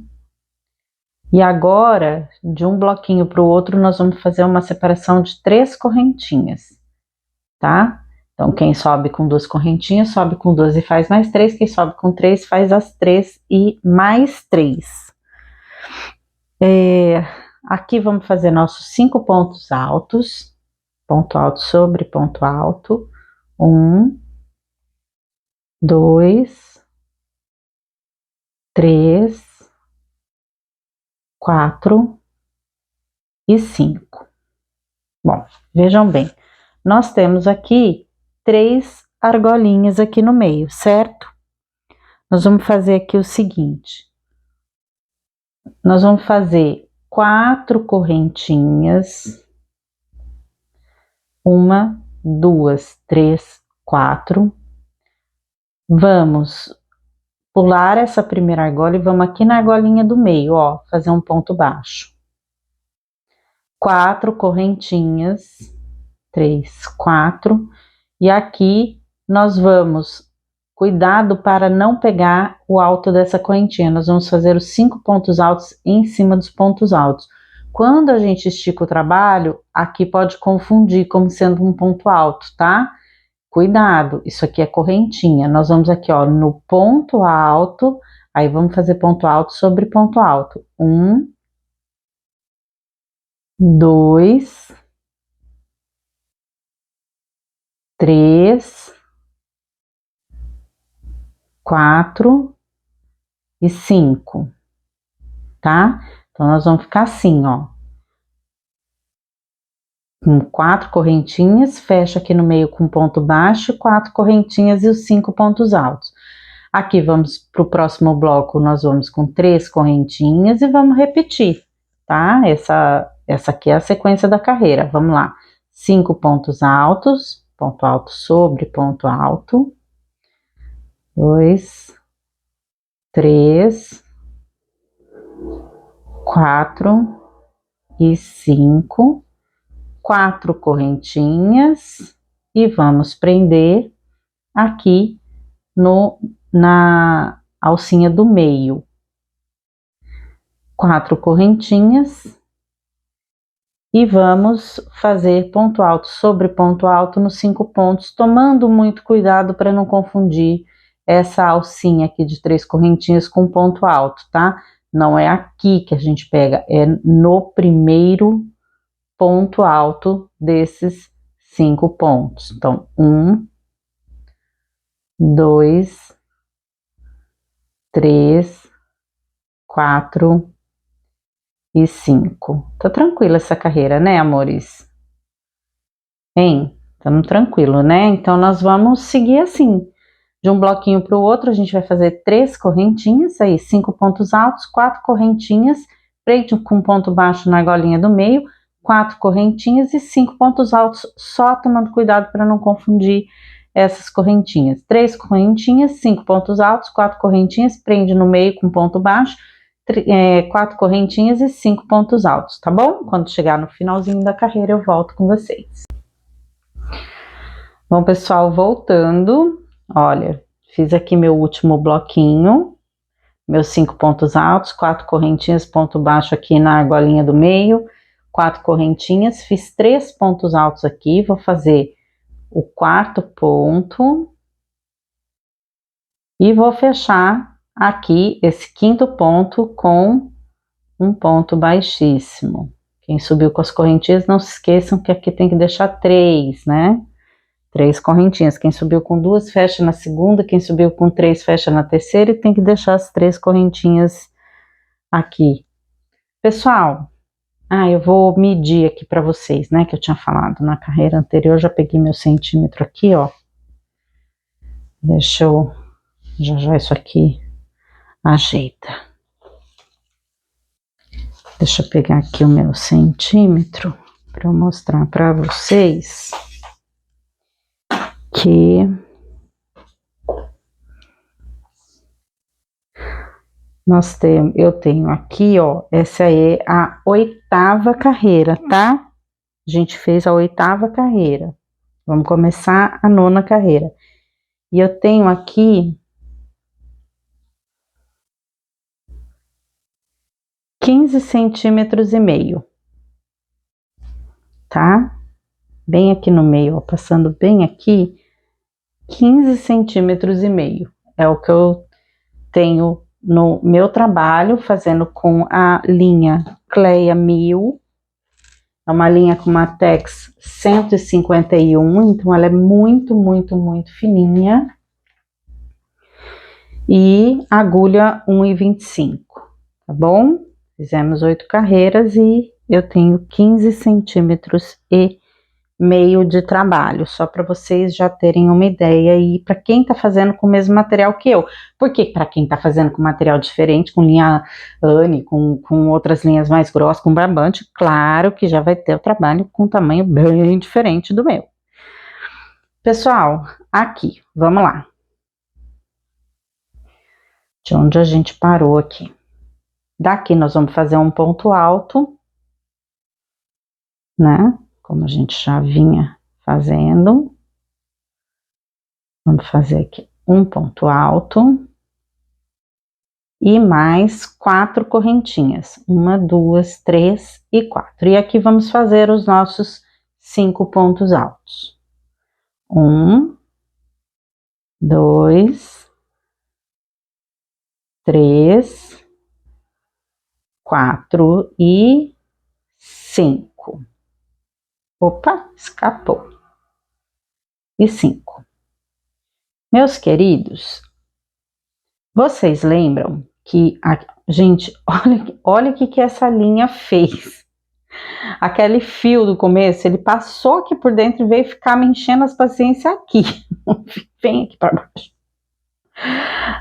E agora, de um bloquinho para o outro, nós vamos fazer uma separação de 3 correntinhas, tá? Então, quem sobe com 2 correntinhas, sobe com 2 e faz mais 3. Quem sobe com 3, faz as 3 e mais 3. Aqui vamos fazer nossos 5 pontos altos. Ponto alto sobre ponto alto. 1, 2, 3, 4 e 5. Bom, vejam bem, nós temos aqui 3 argolinhas aqui no meio, certo? Nós vamos fazer aqui o seguinte, nós vamos fazer 4 correntinhas, 1, 2, 3, 4, vamos pular essa primeira argola e vamos aqui na argolinha do meio, ó, fazer um ponto baixo. 4 correntinhas, 3, 4, e aqui nós vamos, cuidado para não pegar o alto dessa correntinha, nós vamos fazer os 5 pontos altos em cima dos pontos altos. Quando a gente estica o trabalho, aqui pode confundir como sendo um ponto alto, tá? Cuidado, isso aqui é correntinha, nós vamos aqui, ó, no ponto alto, aí vamos fazer ponto alto sobre ponto alto. 1, 2, 3, 4 e 5, tá? Então, nós vamos ficar assim, ó. Com 4 correntinhas, fecha aqui no meio com ponto baixo, 4 correntinhas e os 5 pontos altos. Aqui vamos para o próximo bloco, nós vamos com 3 correntinhas e vamos repetir, tá? Essa aqui é a sequência da carreira, vamos lá. 5 pontos altos, ponto alto sobre ponto alto. 2, 3, 4 e 5. 4 correntinhas e vamos prender aqui na alcinha do meio. 4 correntinhas e vamos fazer ponto alto sobre ponto alto nos 5 pontos, tomando muito cuidado para não confundir essa alcinha aqui de 3 correntinhas com ponto alto, tá? Não é aqui que a gente pega, é no primeiro ponto alto desses 5 pontos. Então, 1, 2, 3, 4 e 5. Tá tranquila essa carreira, né, amores? Hein? Tamo tranquilo, né? Então, nós vamos seguir assim. De um bloquinho para o outro, a gente vai fazer 3 correntinhas, aí 5 pontos altos, 4 correntinhas, prende com ponto baixo na argolinha do meio, 4 correntinhas e 5 pontos altos, só tomando cuidado para não confundir essas correntinhas. 3 correntinhas, 5 pontos altos, 4 correntinhas, prende no meio com ponto baixo, 4 correntinhas e 5 pontos altos, tá bom? Quando chegar no finalzinho da carreira, eu volto com vocês. Bom, pessoal, voltando, olha, fiz aqui meu último bloquinho, meus 5 pontos altos, 4 correntinhas, ponto baixo aqui na argolinha do meio, 4 correntinhas, fiz 3 pontos altos aqui, vou fazer o 4º ponto e vou fechar aqui esse 5º ponto com um ponto baixíssimo. Quem subiu com as correntinhas, não se esqueçam que aqui tem que deixar 3, né? 3 correntinhas. Quem subiu com 2, fecha na segunda, quem subiu com 3, fecha na terceira e tem que deixar as 3 correntinhas aqui. Pessoal, eu vou medir aqui para vocês, né, que eu tinha falado na carreira anterior, já peguei meu centímetro aqui, ó. Deixa eu, já isso aqui ajeita. Deixa eu pegar aqui o meu centímetro para eu mostrar para vocês que eu tenho aqui, ó, essa é a 8ª carreira, tá? A gente fez a 8ª carreira. Vamos começar a 9ª carreira. E eu tenho aqui 15 centímetros e meio, tá? Bem aqui no meio, ó, passando bem aqui, 15 centímetros e meio. É o que eu tenho no meu trabalho, fazendo com a linha Cleia 1000. É uma linha com uma Tex 151, então ela é muito, muito, muito fininha. E agulha 1,25, tá bom? Fizemos 8 carreiras e eu tenho 15 centímetros e meio de trabalho, só para vocês já terem uma ideia e para quem tá fazendo com o mesmo material que eu. Porque para quem tá fazendo com material diferente, com linha Anne, com outras linhas mais grossas, com barbante, claro que já vai ter o trabalho com tamanho bem diferente do meu. Pessoal, aqui, vamos lá. De onde a gente parou aqui. Daqui nós vamos fazer um ponto alto, né? Como a gente já vinha fazendo. Vamos fazer aqui um ponto alto. E mais 4 correntinhas. 1, 2, 3 e 4. E aqui vamos fazer os nossos 5 pontos altos. 1, 2, 3, 4 e 5. Opa, escapou. E 5. Meus queridos, Vocês lembram que, gente, olha o que essa linha fez. Aquele fio do começo, ele passou aqui por dentro e veio ficar me enchendo as paciências aqui. Vem aqui para baixo.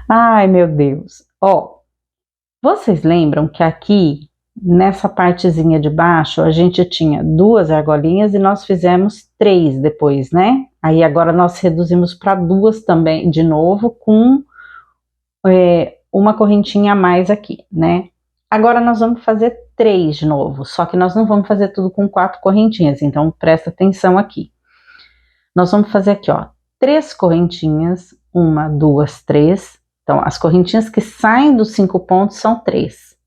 Ai, meu Deus. Ó, vocês lembram que aqui, nessa partezinha de baixo, a gente tinha 2 argolinhas e nós fizemos 3 depois, né? Aí agora nós reduzimos para 2 também, de novo, com uma correntinha a mais aqui, né? Agora nós vamos fazer 3 de novo, só que nós não vamos fazer tudo com 4 correntinhas, então presta atenção aqui. Nós vamos fazer aqui, ó, 3 correntinhas, 1, 2, 3. Então, as correntinhas que saem dos 5 pontos são 3.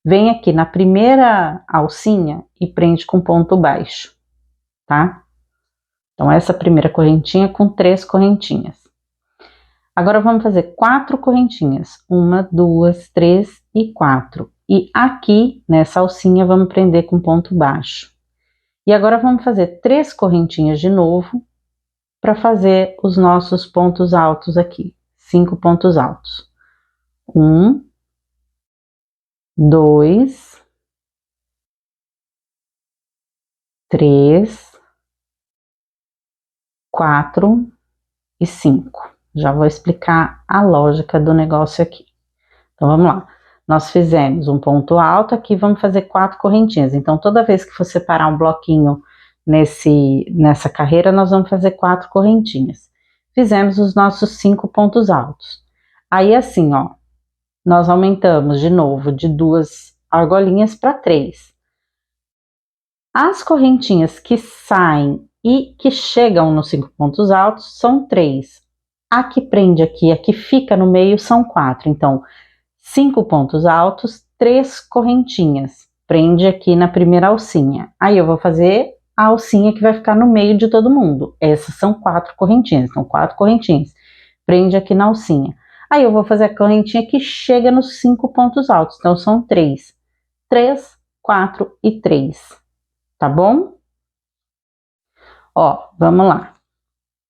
Vem aqui na primeira alcinha e prende com ponto baixo, tá? Então, essa primeira correntinha com 3 correntinhas. Agora, vamos fazer 4 correntinhas. 1, 2, 3 e 4. E aqui, nessa alcinha, vamos prender com ponto baixo. E agora, vamos fazer 3 correntinhas de novo, para fazer os nossos pontos altos aqui. 5 pontos altos. 1, 2, 3, 4 e 5. Já vou explicar a lógica do negócio aqui. Então, vamos lá. Nós fizemos um ponto alto, aqui vamos fazer 4 correntinhas. Então, toda vez que for separar um bloquinho nessa carreira, nós vamos fazer 4 correntinhas. Fizemos os nossos 5 pontos altos. Aí, assim, ó, nós aumentamos de novo de 2 argolinhas para 3. As correntinhas que saem e que chegam nos 5 pontos altos são 3. A que prende aqui, a que fica no meio são 4. Então, 5 pontos altos, 3 correntinhas. Prende aqui na primeira alcinha. Aí eu vou fazer a alcinha que vai ficar no meio de todo mundo. Essas são 4 correntinhas. Então, 4 correntinhas. Prende aqui na alcinha. Aí eu vou fazer a correntinha que chega nos 5 pontos altos. Então, são 3. 3, 4 e 3. Tá bom? Ó, vamos lá.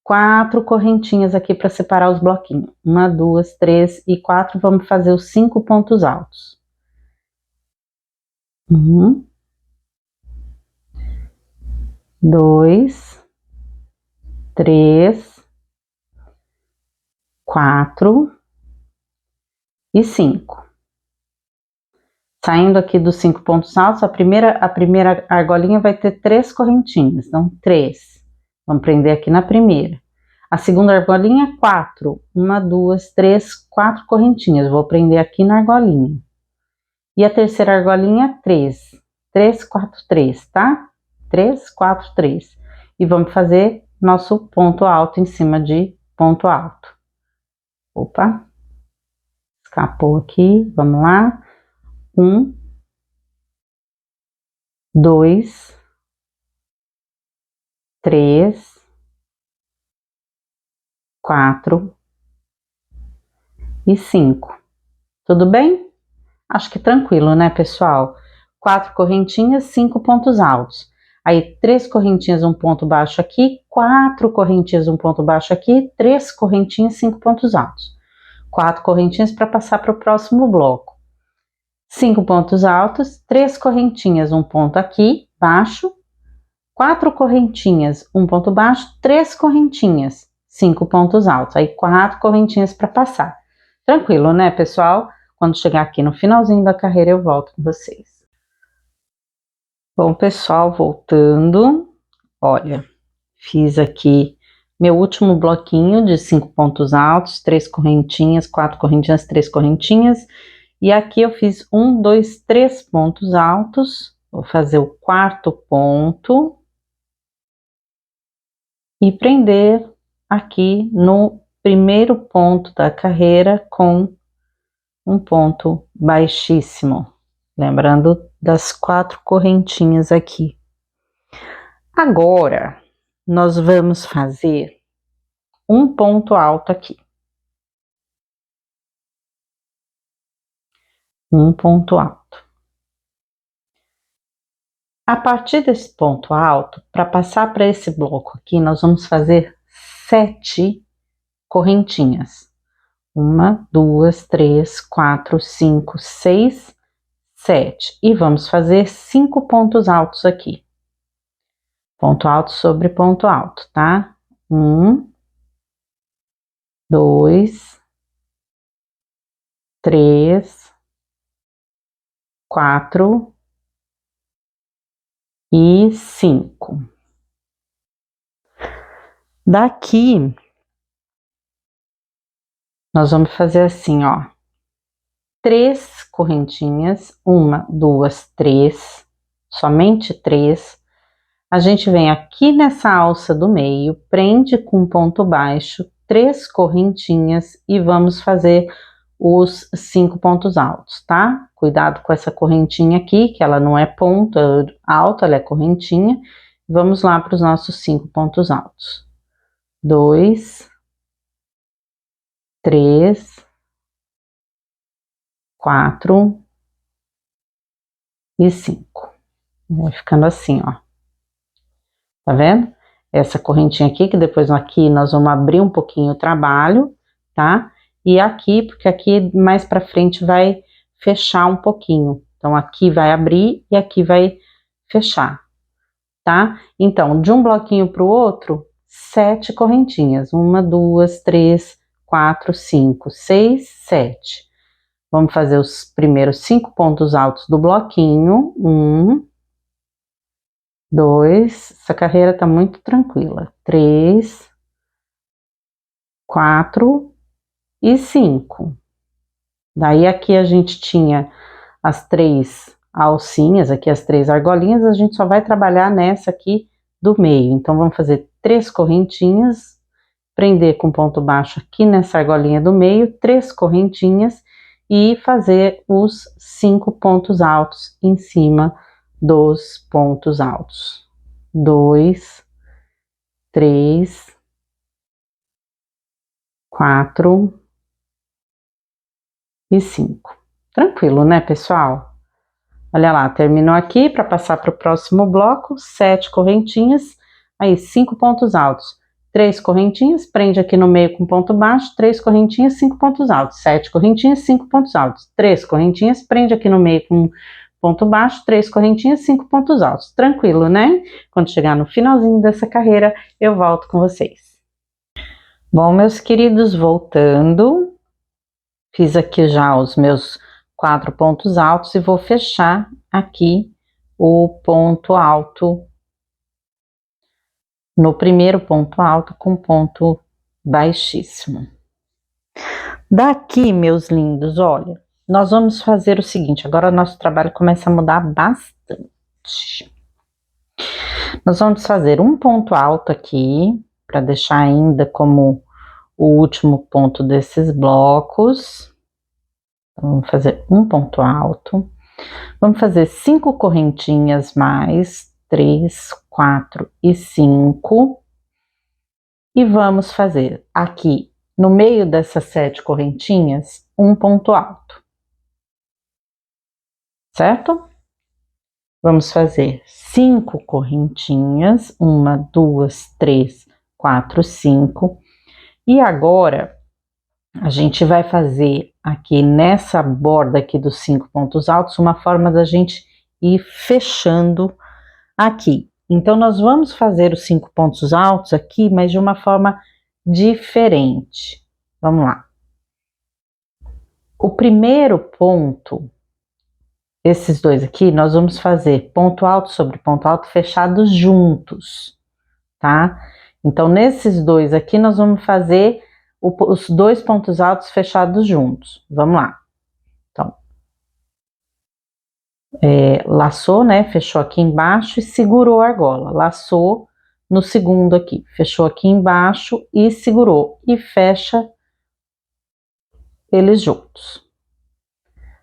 4 correntinhas aqui para separar os bloquinhos. 1, 2, 3 e 4. Vamos fazer os 5 pontos altos. 1, 2, 3, 4 e 5. Saindo aqui dos 5 pontos altos, a primeira argolinha vai ter 3 correntinhas, então 3. Vamos prender aqui na primeira. A segunda argolinha, 4. 1, 2, 3, 4 correntinhas. Vou prender aqui na argolinha. E a terceira argolinha, 3. 3, 4, 3, tá? 3, 4, 3. E vamos fazer nosso ponto alto em cima de ponto alto. Opa! Escapou aqui, vamos lá. 1, 2, 3, 4 e 5. Tudo bem? Acho que tranquilo, né, pessoal? 4 correntinhas, 5 pontos altos. Aí, 3 correntinhas, um ponto baixo aqui, 4 correntinhas, um ponto baixo aqui, 3 correntinhas, 5 pontos altos. 4 correntinhas para passar para o próximo bloco. 5 pontos altos, 3 correntinhas, um ponto aqui, baixo, 4 correntinhas, um ponto baixo, 3 correntinhas, 5 pontos altos. Aí, 4 correntinhas para passar. Tranquilo, né, pessoal? Quando chegar aqui no finalzinho da carreira, eu volto com vocês. Bom, pessoal, voltando, olha, fiz aqui meu último bloquinho de 5 pontos altos, 3 correntinhas, 4 correntinhas, 3 correntinhas, e aqui eu fiz 1, 2, 3 pontos altos, vou fazer o 4º ponto e prender aqui no primeiro ponto da carreira com um ponto baixíssimo, lembrando das 4 correntinhas aqui. Agora, nós vamos fazer um ponto alto aqui. Um ponto alto. A partir desse ponto alto, para passar para esse bloco aqui, nós vamos fazer 7 correntinhas. Uma, duas, três, quatro, cinco, seis, 7. E vamos fazer 5 pontos altos aqui. Ponto alto sobre ponto alto, tá? 1, 2, 3, 4 e 5. Daqui, nós vamos fazer assim, ó. 3 correntinhas, 1, 2, 3, somente 3. A gente vem aqui nessa alça do meio, prende com ponto baixo, 3 correntinhas e vamos fazer os 5 pontos altos, tá? Cuidado com essa correntinha aqui, que ela não é ponto alto, ela é correntinha. Vamos lá para os nossos 5 pontos altos. 2, 3, 4 e 5. Vai ficando assim, ó. Tá vendo? Essa correntinha aqui, que depois aqui nós vamos abrir um pouquinho o trabalho, tá? E aqui, porque aqui mais pra frente vai fechar um pouquinho. Então, aqui vai abrir e aqui vai fechar, tá? Então, de um bloquinho pro outro, 7 correntinhas. 1, 2, 3, 4, 5, 6, 7. Vamos fazer os primeiros 5 pontos altos do bloquinho. 1, 2, essa carreira tá muito tranquila. 3, 4 e 5. Daí aqui a gente tinha as 3 alcinhas, aqui as 3 argolinhas, a gente só vai trabalhar nessa aqui do meio. Então, vamos fazer 3 correntinhas, prender com ponto baixo aqui nessa argolinha do meio, 3 correntinhas e fazer os 5 pontos altos em cima dos pontos altos. 2, 3, 4 e 5. Tranquilo, né, pessoal? Olha lá, terminou aqui para passar para o próximo bloco, 7 correntinhas, aí 5 pontos altos, 3 correntinhas, prende aqui no meio com ponto baixo, 3 correntinhas, 5 pontos altos, 7 correntinhas, 5 pontos altos, 3 correntinhas, prende aqui no meio com ponto baixo, 3 correntinhas, 5 pontos altos. Tranquilo, né? Quando chegar no finalzinho dessa carreira, eu volto com vocês. Bom, meus queridos, voltando, fiz aqui já os meus 4 pontos altos e vou fechar aqui o ponto alto, no primeiro ponto alto com ponto baixíssimo. Daqui, meus lindos, olha, nós vamos fazer o seguinte, agora nosso trabalho começa a mudar bastante. Nós vamos fazer um ponto alto aqui, para deixar ainda como o último ponto desses blocos. Então, vamos fazer um ponto alto. Vamos fazer 5 correntinhas mais, 3, 4 e 5. E vamos fazer aqui, no meio dessas 7 correntinhas, um ponto alto. Certo? Vamos fazer 5 correntinhas, 1, 2, 3, 4, 5. E agora, a gente vai fazer aqui nessa borda aqui dos 5 pontos altos, uma forma da gente ir fechando aqui. Então, nós vamos fazer os 5 pontos altos aqui, mas de uma forma diferente. Vamos lá. O primeiro ponto, esses dois aqui, nós vamos fazer ponto alto sobre ponto alto fechados juntos, tá? Então, nesses dois aqui, nós vamos fazer os 2 pontos altos fechados juntos. Vamos lá. Então, laçou, né? Fechou aqui embaixo e segurou a argola. Laçou no segundo aqui, fechou aqui embaixo e segurou. E fecha eles juntos.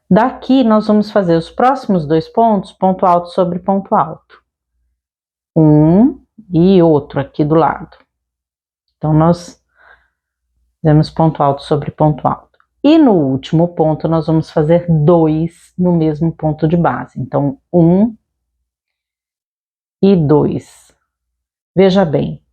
Daqui, nós vamos fazer os próximos 2 pontos, ponto alto sobre ponto alto. Um e outro aqui do lado. Então, nós fizemos ponto alto sobre ponto alto. E no último ponto, nós vamos fazer 2 no mesmo ponto de base. Então, 1 e 2. Veja bem.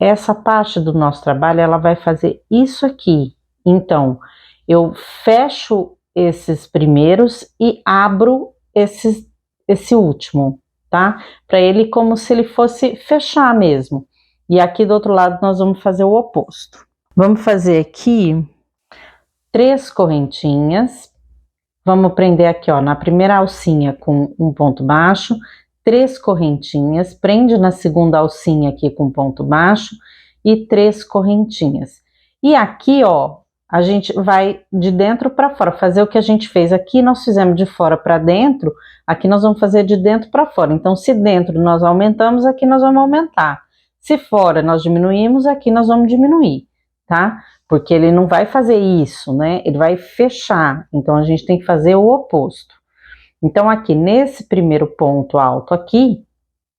essa parte do nosso trabalho, ela vai fazer isso aqui. Então, eu fecho esses primeiros e abro esse último, tá? Para ele como se ele fosse fechar mesmo. E aqui do outro lado nós vamos fazer o oposto. Vamos fazer aqui 3 correntinhas. Vamos prender aqui, ó, na primeira alcinha com um ponto baixo, 3 correntinhas, prende na segunda alcinha aqui com ponto baixo e 3 correntinhas. E aqui, ó, a gente vai de dentro para fora, fazer o que a gente fez aqui, nós fizemos de fora para dentro, aqui nós vamos fazer de dentro para fora. Então, se dentro nós aumentamos, aqui nós vamos aumentar. Se fora nós diminuímos, aqui nós vamos diminuir, tá? Porque ele não vai fazer isso, né? Ele vai fechar, então a gente tem que fazer o oposto. Então, aqui nesse primeiro ponto alto aqui,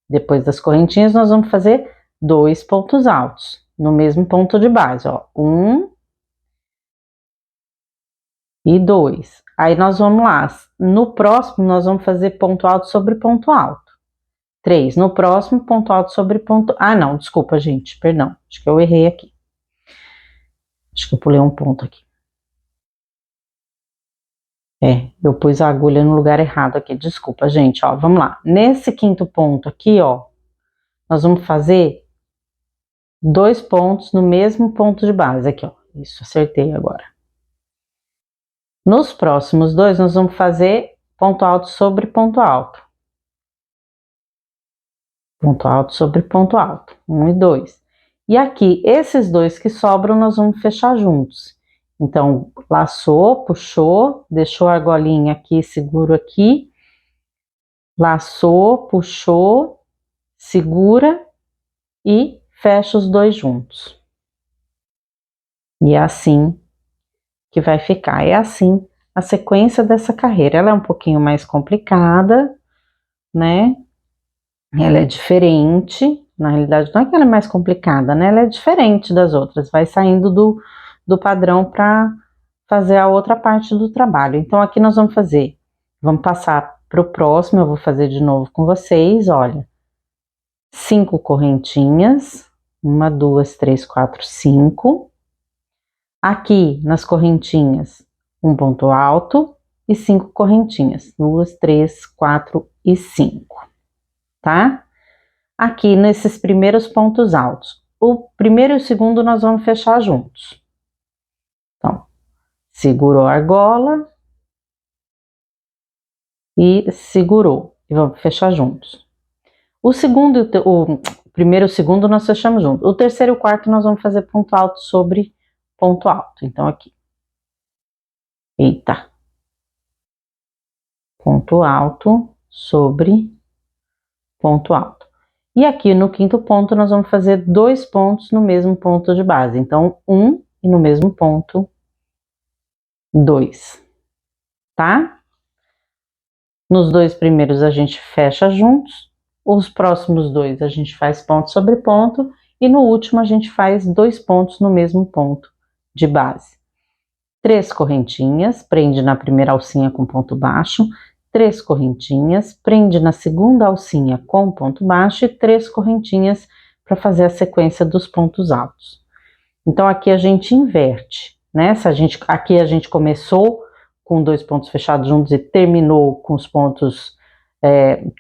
depois das correntinhas, nós vamos fazer 2 pontos altos, no mesmo ponto de base, ó. 1 e 2. Aí, nós vamos lá, no próximo, nós vamos fazer ponto alto sobre ponto alto. 3, no próximo, ponto alto sobre ponto... Ah, não, desculpa, gente, perdão, acho que eu errei aqui. Acho que eu pulei um ponto aqui. Eu pus a agulha no lugar errado aqui, desculpa, gente, ó, vamos lá. Nesse quinto ponto aqui, ó, nós vamos fazer 2 pontos no mesmo ponto de base, aqui, ó, isso, acertei agora. Nos próximos 2, nós vamos fazer ponto alto sobre ponto alto. Ponto alto sobre ponto alto, 1 e 2. E aqui, esses 2 que sobram, nós vamos fechar juntos. Então, laçou, puxou, deixou a argolinha aqui, seguro aqui. Laçou, puxou, segura e fecha os 2 juntos. E é assim que vai ficar. É assim a sequência dessa carreira. Ela é um pouquinho mais complicada, né? Ela é diferente. Na realidade, não é que ela é mais complicada, né? Ela é diferente das outras. Vai saindo do padrão para fazer a outra parte do trabalho. Então, aqui nós vamos fazer, vamos passar para o próximo, eu vou fazer de novo com vocês, olha. 5 correntinhas, 1, 2, 3, 4, 5. Aqui, nas correntinhas, um ponto alto e 5 correntinhas, 2, 3, 4 e 5, tá? Aqui, nesses primeiros pontos altos, o primeiro e o segundo nós vamos fechar juntos. Então, segurou a argola e segurou. E vamos fechar juntos. O segundo, o primeiro e o segundo nós fechamos juntos. O terceiro e o quarto nós vamos fazer ponto alto sobre ponto alto. Então, aqui. Eita. Ponto alto sobre ponto alto. E aqui no quinto ponto nós vamos fazer 2 pontos no mesmo ponto de base. Então, 1 e no mesmo ponto 2, tá? Nos 2 primeiros a gente fecha juntos, os próximos 2 a gente faz ponto sobre ponto e no último a gente faz 2 pontos no mesmo ponto de base. 3 correntinhas, prende na primeira alcinha com ponto baixo, 3 correntinhas, prende na segunda alcinha com ponto baixo e 3 correntinhas para fazer a sequência dos pontos altos. Então, aqui a gente inverte, né? Aqui a gente começou com 2 pontos fechados juntos e terminou com os pontos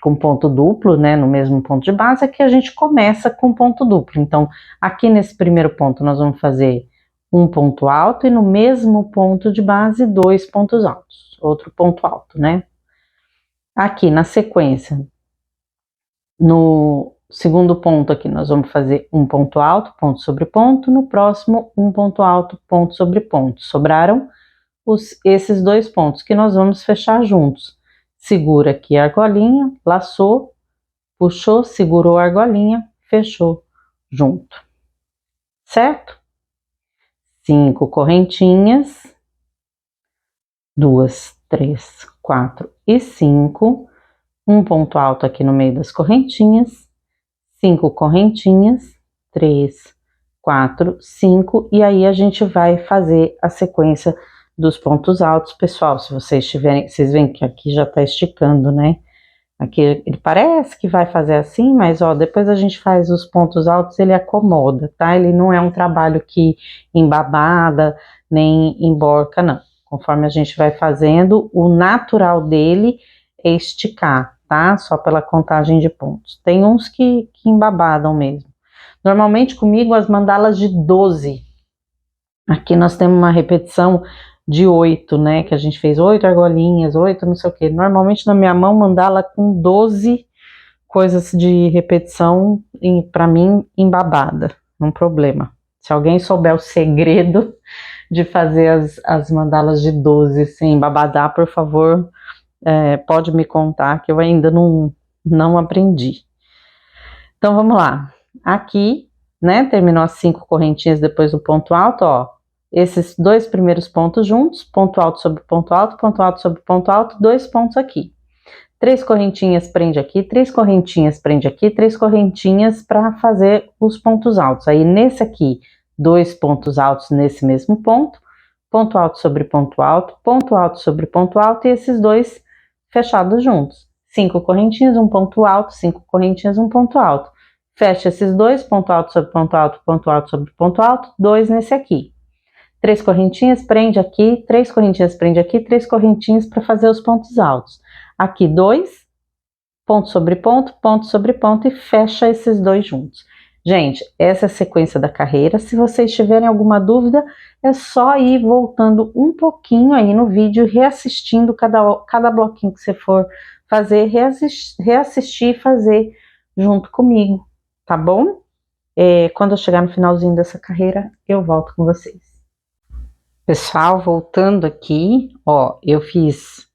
com ponto duplo, né? No mesmo ponto de base, aqui a gente começa com ponto duplo. Então, aqui nesse primeiro ponto nós vamos fazer um ponto alto e no mesmo ponto de base 2 pontos altos, outro ponto alto, né? Aqui na sequência, no segundo ponto aqui, nós vamos fazer um ponto alto, ponto sobre ponto, no próximo um ponto alto, ponto sobre ponto. Sobraram esses 2 pontos que nós vamos fechar juntos. Segura aqui a argolinha, laçou, puxou, segurou a argolinha, fechou junto. Certo? 5 correntinhas, 2, 3, 4 e 5. Um ponto alto aqui no meio das correntinhas, 5 correntinhas, 3, 4, 5, e aí a gente vai fazer a sequência dos pontos altos, pessoal. Se vocês tiverem, vocês veem que aqui já tá esticando, né? Aqui ele parece que vai fazer assim, mas ó, depois a gente faz os pontos altos, ele acomoda, tá? Ele não é um trabalho que embabada, nem emborca, não. Conforme a gente vai fazendo, o natural dele é esticar, tá? Só pela contagem de pontos. Tem uns que embabadam mesmo. Normalmente comigo as mandalas de 12. Aqui nós temos uma repetição de 8, né? Que a gente fez 8 argolinhas, 8 não sei o que. Normalmente na minha mão mandala com 12 coisas de repetição, para mim, embabada. Não problema. Se alguém souber o segredo de fazer as mandalas de 12 sem embabadar, por favor, pode me contar, que eu ainda não aprendi. Então vamos lá. Aqui, né? Terminou as 5 correntinhas depois do ponto alto, ó. Esses 2 primeiros pontos juntos, ponto alto sobre ponto alto sobre ponto alto, 2 pontos aqui. 3 correntinhas prende aqui, 3 correntinhas prende aqui, 3 correntinhas para fazer os pontos altos. Aí nesse aqui, 2 pontos altos nesse mesmo ponto alto sobre ponto alto sobre ponto alto, e esses 2 fechados juntos. 5 correntinhas, um ponto alto, 5 correntinhas, um ponto alto. Fecha esses 2, ponto alto sobre ponto alto sobre ponto alto, 2 nesse aqui. 3 correntinhas, prende aqui, 3 correntinhas, prende aqui, 3 correntinhas para fazer os pontos altos. Aqui 2, ponto sobre ponto e fecha esses 2 juntos. Gente, essa é a sequência da carreira. Se vocês tiverem alguma dúvida, é só ir voltando um pouquinho aí no vídeo, reassistindo cada bloquinho que você for fazer, reassistir e fazer junto comigo, tá bom? Quando eu chegar no finalzinho dessa carreira, eu volto com vocês. Pessoal, voltando aqui, ó, eu fiz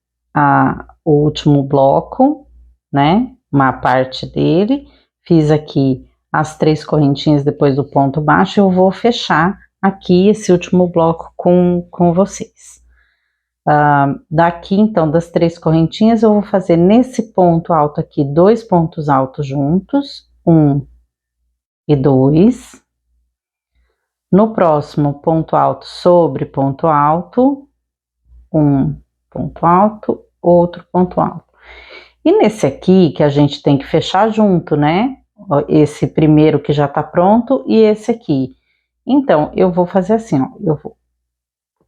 o último bloco, né, uma parte dele, fiz aqui as 3 correntinhas depois do ponto baixo, eu vou fechar aqui esse último bloco com vocês. Daqui, então, das 3 correntinhas, eu vou fazer nesse ponto alto aqui, 2 pontos altos juntos, 1 e 2. No próximo, ponto alto sobre ponto alto, um ponto alto, outro ponto alto. E nesse aqui, que a gente tem que fechar junto, né? Esse primeiro que já tá pronto e esse aqui. Então, eu vou fazer assim, ó. Eu vou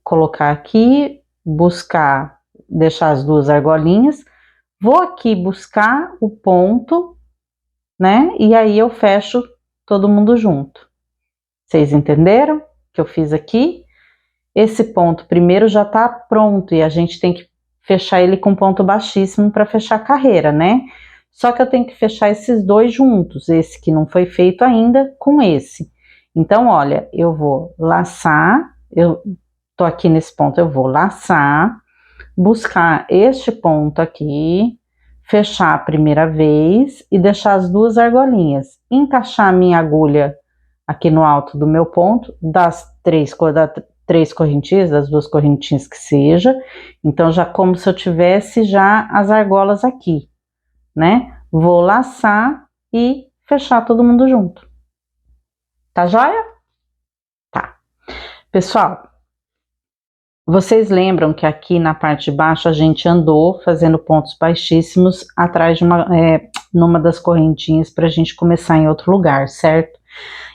colocar aqui, buscar, deixar as 2 argolinhas. Vou aqui buscar o ponto, né? E aí eu fecho todo mundo junto. Vocês entenderam o que eu fiz aqui? Esse ponto primeiro já tá pronto e a gente tem que fechar ele com ponto baixíssimo para fechar a carreira, né? Só que eu tenho que fechar esses 2 juntos, esse que não foi feito ainda com esse. Então, olha, eu vou laçar, eu tô aqui nesse ponto, eu vou laçar, buscar este ponto aqui, fechar a primeira vez e deixar as 2 argolinhas, encaixar a minha agulha aqui no alto do meu ponto, das 3 correntinhas, das 2 correntinhas que seja, então já como se eu tivesse já as argolas aqui, né? Vou laçar e fechar todo mundo junto. Tá joia? Tá. Pessoal, vocês lembram que aqui na parte de baixo a gente andou fazendo pontos baixíssimos atrás de numa das correntinhas para a gente começar em outro lugar, certo?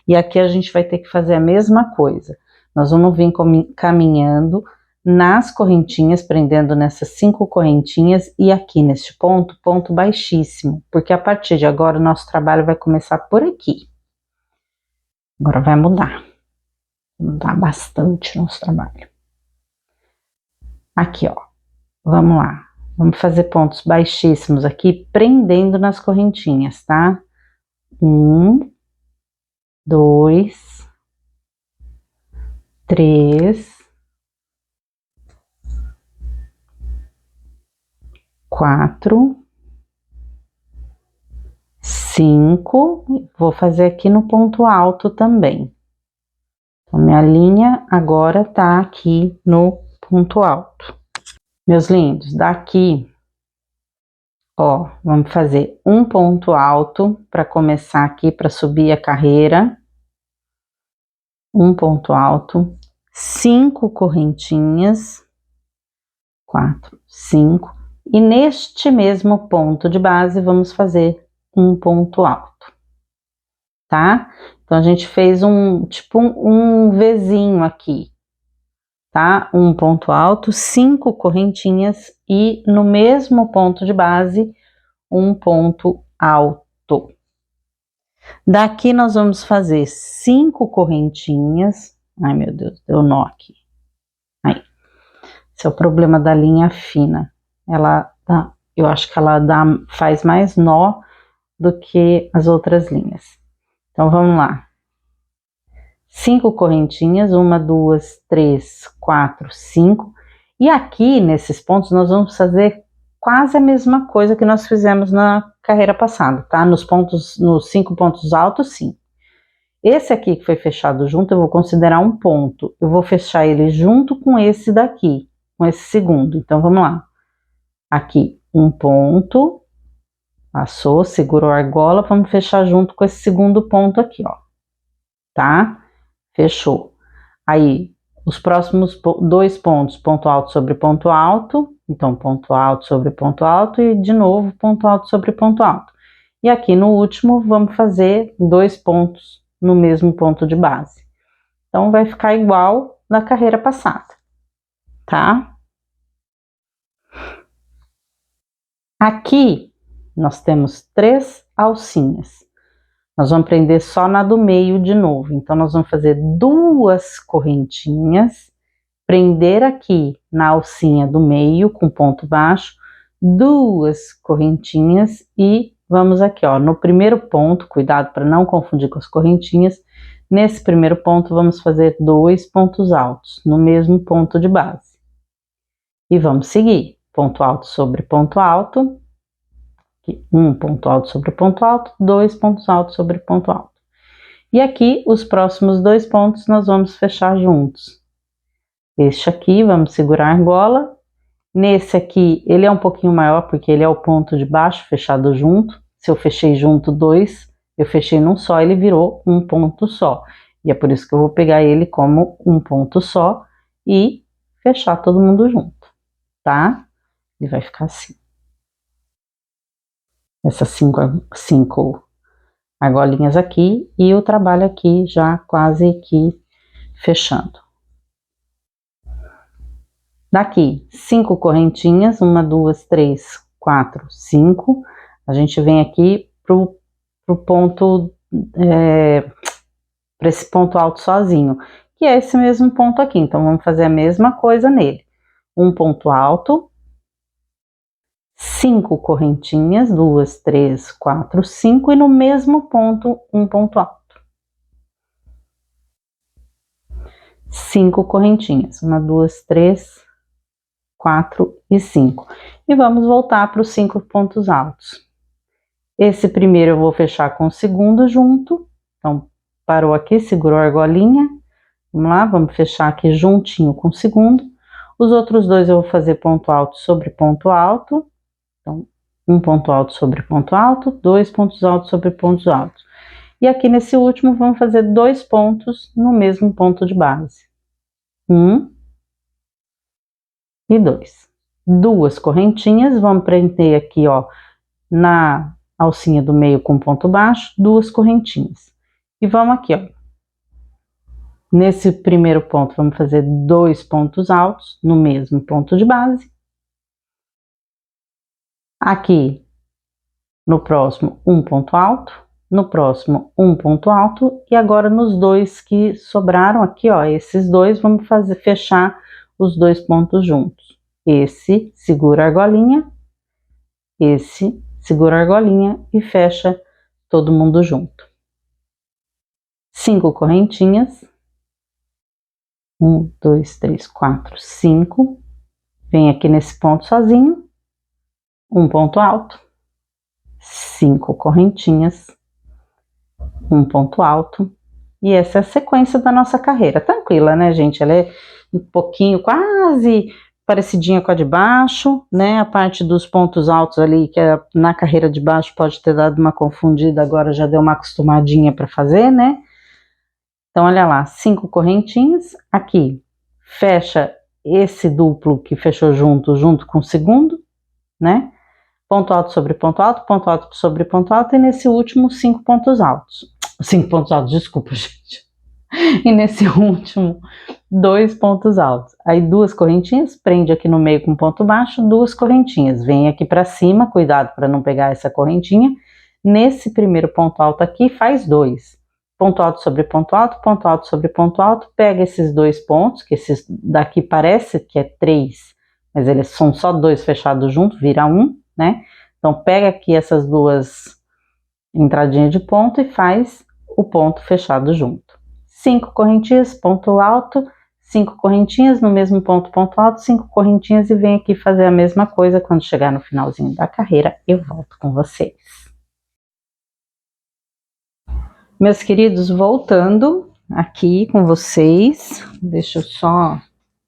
E aqui a gente vai ter que fazer a mesma coisa. Nós vamos vir caminhando nas correntinhas, prendendo nessas 5 correntinhas e aqui neste ponto baixíssimo, porque a partir de agora o nosso trabalho vai começar por aqui. Agora vai mudar bastante o nosso trabalho. Aqui, ó, vamos lá. Vamos fazer pontos baixíssimos aqui, prendendo nas correntinhas, tá? 1, 2, 3, 4, 5, vou fazer aqui no ponto alto também. Então, minha linha agora tá aqui no ponto alto. Meus lindos, daqui, ó, vamos fazer um ponto alto para começar aqui, para subir a carreira. Um ponto alto, 5 correntinhas, 4, 5, E neste mesmo ponto de base, vamos fazer um ponto alto, tá? Então, a gente fez tipo um Vzinho aqui, tá? Um ponto alto, 5 correntinhas e no mesmo ponto de base, um ponto alto. Daqui nós vamos fazer 5 correntinhas. Ai, meu Deus, deu nó aqui. Aí. Esse é o problema da linha fina. Ela dá, eu acho que ela faz mais nó do que as outras linhas. Então, vamos lá. 5 correntinhas, 1, 2, 3, 4, 5. E aqui, nesses pontos, nós vamos fazer quase a mesma coisa que nós fizemos na carreira passada, tá? Nos 5 pontos altos, sim. Esse aqui que foi fechado junto, eu vou considerar um ponto. Eu vou fechar ele junto com esse daqui, com esse segundo. Então, vamos lá. Aqui, um ponto. Passou, segurou a argola, vamos fechar junto com esse segundo ponto aqui, ó. Tá? Fechou. Aí, os próximos 2 pontos, ponto alto sobre ponto alto. Então, ponto alto sobre ponto alto e, de novo, ponto alto sobre ponto alto. E aqui no último, vamos fazer 2 pontos no mesmo ponto de base. Então, vai ficar igual na carreira passada, tá? Aqui, nós temos 3 alcinhas. Nós vamos prender só na do meio de novo. Então, nós vamos fazer 2 correntinhas, prender aqui na alcinha do meio com ponto baixo, 2 correntinhas e vamos aqui, ó, no primeiro ponto, cuidado para não confundir com as correntinhas, nesse primeiro ponto vamos fazer 2 pontos altos, no mesmo ponto de base. E vamos seguir, ponto alto sobre ponto alto, um ponto alto sobre ponto alto, 2 pontos altos sobre ponto alto. E aqui, os próximos 2 pontos nós vamos fechar juntos. Este aqui, vamos segurar a argola. Nesse aqui, ele é um pouquinho maior, porque ele é o ponto de baixo fechado junto. Se eu fechei junto 2, eu fechei num só, ele virou um ponto só. E é por isso que eu vou pegar ele como um ponto só e fechar todo mundo junto, tá? Ele vai ficar assim. Essas 5 argolinhas aqui e o trabalho aqui já quase que fechando. Daqui, 5 correntinhas, 1, 2, 3, 4, 5. A gente vem aqui pro ponto, para esse ponto alto sozinho, que é esse mesmo ponto aqui. Então, vamos fazer a mesma coisa nele. Um ponto alto, 5 correntinhas, 2, 3, 4, 5, e no mesmo ponto, um ponto alto. 5 correntinhas, 1, 2, 3, 4 e 5. E vamos voltar para os 5 pontos altos. Esse primeiro eu vou fechar com o segundo junto. Então, parou aqui, segurou a argolinha. Vamos lá, vamos fechar aqui juntinho com o segundo. Os outros 2 eu vou fazer ponto alto sobre ponto alto. Então, um ponto alto sobre ponto alto, 2 pontos altos sobre pontos altos. E aqui nesse último, vamos fazer 2 pontos no mesmo ponto de base. 1 e 2. 2 correntinhas, vamos prender aqui, ó, na alcinha do meio com ponto baixo, 2 correntinhas. E vamos aqui, ó. Nesse primeiro ponto, vamos fazer 2 pontos altos no mesmo ponto de base. Aqui, no próximo, um ponto alto. No próximo, um ponto alto. E agora, nos 2 que sobraram aqui, ó, esses 2, vamos fechar os 2 pontos juntos. Esse segura a argolinha, esse segura a argolinha e fecha todo mundo junto. 5 correntinhas. 1, 2, 3, 4, 5. Vem aqui nesse ponto sozinho. Um ponto alto. 5 correntinhas. Um ponto alto. E essa é a sequência da nossa carreira. Tranquila, né, gente? Ela é um pouquinho, quase parecidinha com a de baixo, né? A parte dos pontos altos ali, que é na carreira de baixo, pode ter dado uma confundida, agora já deu uma acostumadinha para fazer, né? Então, olha lá, 5 correntinhas. Aqui, fecha esse duplo que fechou junto com o segundo. né? Ponto alto sobre ponto alto sobre ponto alto, e nesse último 5 pontos altos. 5 pontos altos, desculpa, gente. E nesse último, 2 pontos altos. Aí 2 correntinhas, prende aqui no meio com ponto baixo, 2 correntinhas. Vem aqui para cima, cuidado para não pegar essa correntinha. Nesse primeiro ponto alto aqui, faz 2. Ponto alto sobre ponto alto sobre ponto alto. Pega esses 2 pontos, que esses daqui parece que é 3, mas eles são só 2 fechados juntos, vira 1, né? Então, pega aqui essas 2 entradinhas de ponto e faz o ponto fechado junto. 5 correntinhas, ponto alto, 5 correntinhas no mesmo ponto, ponto alto, 5 correntinhas, e vem aqui fazer a mesma coisa. Quando chegar no finalzinho da carreira, eu volto com vocês. Meus queridos, voltando aqui com vocês, deixa eu só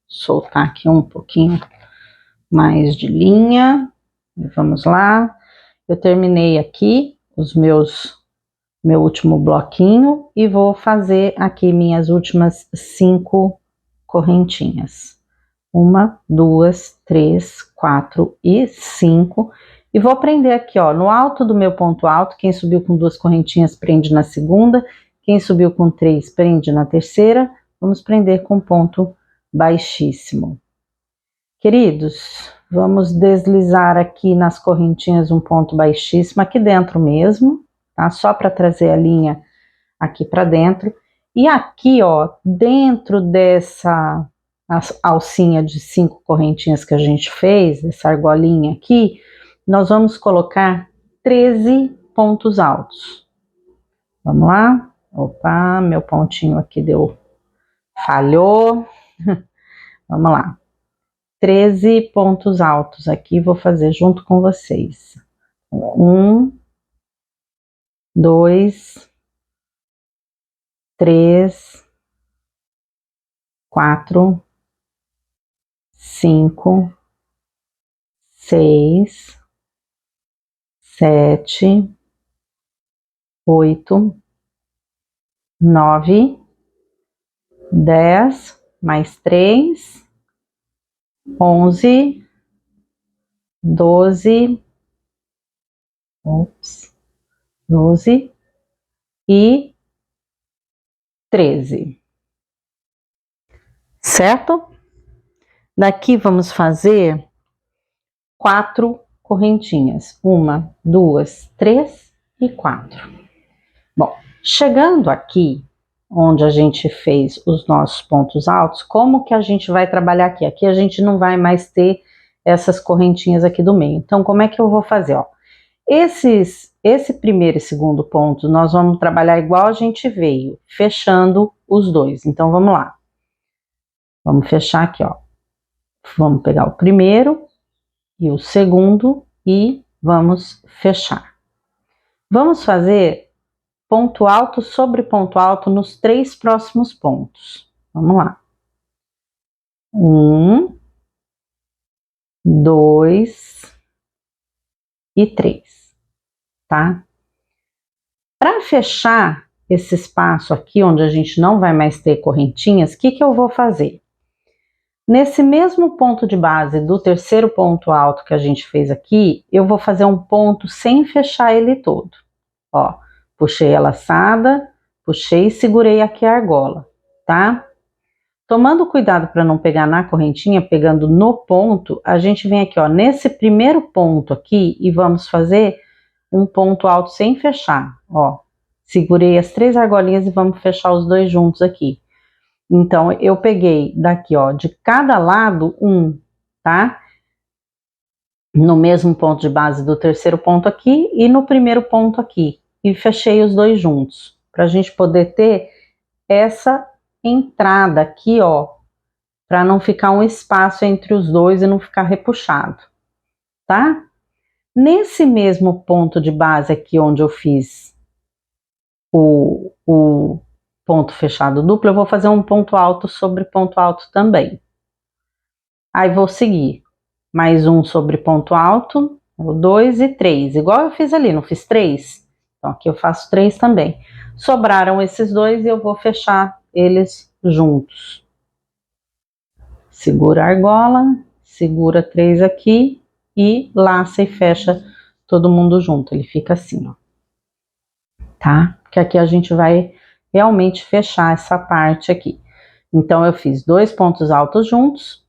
soltar aqui um pouquinho mais de linha, e vamos lá. Eu terminei aqui meu último bloquinho e vou fazer aqui minhas últimas 5 correntinhas. 1, 2, 3, 4 e 5. E vou prender aqui, ó, no alto do meu ponto alto. Quem subiu com 2 correntinhas prende na segunda, quem subiu com 3 prende na terceira. Vamos prender com ponto baixíssimo. Queridos, vamos deslizar aqui nas correntinhas um ponto baixíssimo, aqui dentro mesmo, tá? Só para trazer a linha aqui para dentro. E aqui, ó, dentro dessa alcinha de 5 correntinhas que a gente fez, essa argolinha aqui, nós vamos colocar 13 pontos altos. Vamos lá? Opa, meu pontinho aqui falhou. Vamos lá. 13 pontos altos aqui, vou fazer junto com vocês. 1, 2, 3, 4, 5, 6, 7, 8, 9, 10, mais 3, 11, 12, 12 e 13. Certo? Daqui vamos fazer 4 correntinhas. 1, 2, 3 e 4. Bom, chegando aqui, onde a gente fez os nossos pontos altos, como que a gente vai trabalhar aqui? Aqui a gente não vai mais ter essas correntinhas aqui do meio. Então, como é que eu vou fazer? Ó, esse primeiro e segundo ponto, nós vamos trabalhar igual a gente veio, fechando os dois. Então, vamos lá. Vamos fechar aqui, ó. Vamos pegar o primeiro e o segundo e vamos fechar. Vamos fazer ponto alto sobre ponto alto nos 3 próximos pontos. Vamos lá. 1, 2 e 3, tá? Para fechar esse espaço aqui, onde a gente não vai mais ter correntinhas, o que que eu vou fazer? Nesse mesmo ponto de base do terceiro ponto alto que a gente fez aqui, eu vou fazer um ponto sem fechar ele todo. Ó, puxei a laçada, puxei e segurei aqui a argola, tá? Tomando cuidado para não pegar na correntinha, pegando no ponto, a gente vem aqui, ó, nesse primeiro ponto aqui e vamos fazer um ponto alto sem fechar, ó. Segurei as 3 argolinhas e vamos fechar os dois juntos aqui. Então, eu peguei daqui, ó, de cada lado um, tá? No mesmo ponto de base do terceiro ponto aqui e no primeiro ponto aqui. E fechei os dois juntos, pra gente poder ter essa entrada aqui, ó, pra não ficar um espaço entre os dois e não ficar repuxado, tá? Nesse mesmo ponto de base aqui, onde eu fiz o ponto fechado duplo, eu vou fazer um ponto alto sobre ponto alto também. Aí vou seguir mais um sobre ponto alto, 2 e 3, igual eu fiz ali, não fiz 3? Então aqui eu faço 3 também. Sobraram esses dois e eu vou fechar eles juntos. Segura a argola, segura 3 aqui e laça e fecha todo mundo junto. Ele fica assim, ó, tá? Porque aqui a gente vai realmente fechar essa parte aqui. Então, eu fiz 2 pontos altos juntos,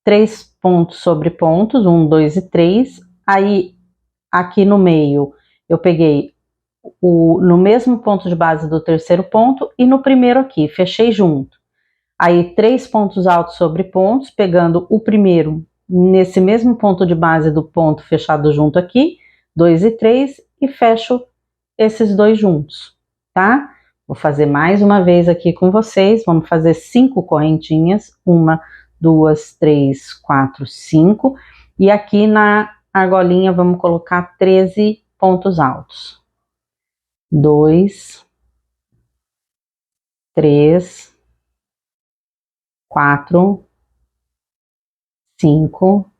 3 pontos sobre pontos, 1, 2 e 3. Aí, aqui no meio, eu peguei no mesmo ponto de base do terceiro ponto e no primeiro aqui, fechei junto. Aí, 3 pontos altos sobre pontos, pegando o primeiro nesse mesmo ponto de base do ponto fechado junto aqui, 2 e 3, e fecho esses dois juntos, tá? Vou fazer mais uma vez aqui com vocês, vamos fazer 5 correntinhas, 1, 2, 3, 4, 5, e aqui na argolinha vamos colocar 13 pontos altos. 2, 3, 4, 5,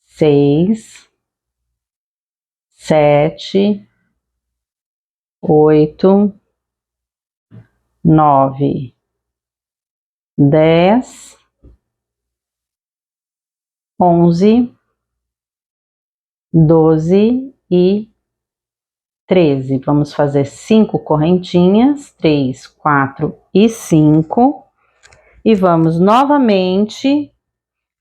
6, 7, 8, 9, 10, 11, 12 e 13. Vamos fazer 5 correntinhas, 3, 4 e 5. E vamos novamente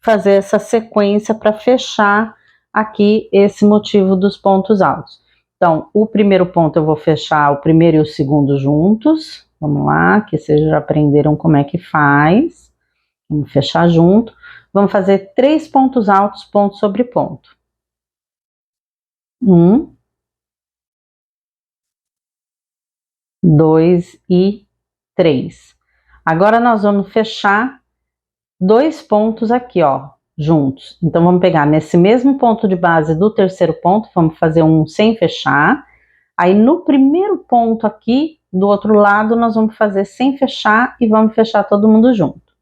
fazer essa sequência para fechar aqui esse motivo dos pontos altos. Então, o primeiro ponto eu vou fechar o primeiro e o segundo juntos. Vamos lá, que vocês já aprenderam como é que faz. Vamos fechar junto. Vamos fazer 3 pontos altos, ponto sobre ponto. 1, 2 e 3. Agora nós vamos fechar 2 pontos aqui, ó, juntos. Então, vamos pegar nesse mesmo ponto de base do terceiro ponto, vamos fazer um sem fechar. Aí, no primeiro ponto aqui, do outro lado, nós vamos fazer sem fechar e vamos fechar todo mundo junto.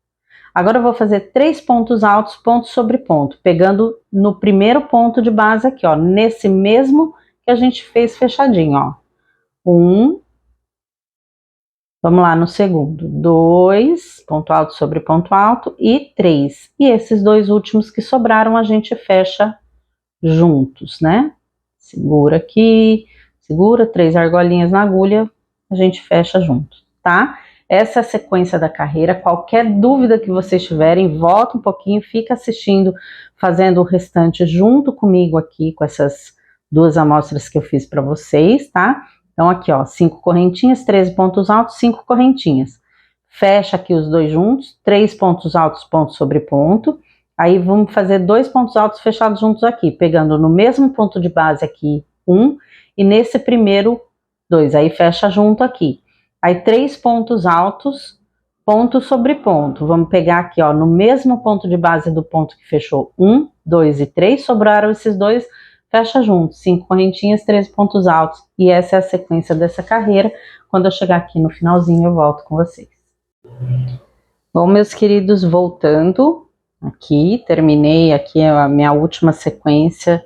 Agora, eu vou fazer 3 pontos altos, ponto sobre ponto, pegando no primeiro ponto de base aqui, ó, nesse mesmo que a gente fez fechadinho, ó. 1, vamos lá no segundo, 2, ponto alto sobre ponto alto, e 3. E esses dois últimos que sobraram a gente fecha juntos, né? Segura aqui, segura, 3 argolinhas na agulha, a gente fecha junto, tá? Essa é a sequência da carreira. Qualquer dúvida que vocês tiverem, volta um pouquinho, fica assistindo, fazendo o restante junto comigo aqui, com essas 2 amostras que eu fiz para vocês, tá? Então, aqui, ó, 5 correntinhas, 13 pontos altos, 5 correntinhas. Fecha aqui os dois juntos, 3 pontos altos, ponto sobre ponto. Aí, vamos fazer 2 pontos altos fechados juntos aqui, pegando no mesmo ponto de base aqui, 1, e nesse primeiro, 2. Aí, fecha junto aqui. Aí, 3 pontos altos, ponto sobre ponto. Vamos pegar aqui, ó, no mesmo ponto de base do ponto que fechou 1, 2 e 3, sobraram esses dois, fecha junto, 5 correntinhas, 13 pontos altos. E essa é a sequência dessa carreira. Quando eu chegar aqui no finalzinho, eu volto com vocês. Bom, meus queridos, voltando aqui, terminei aqui a minha última sequência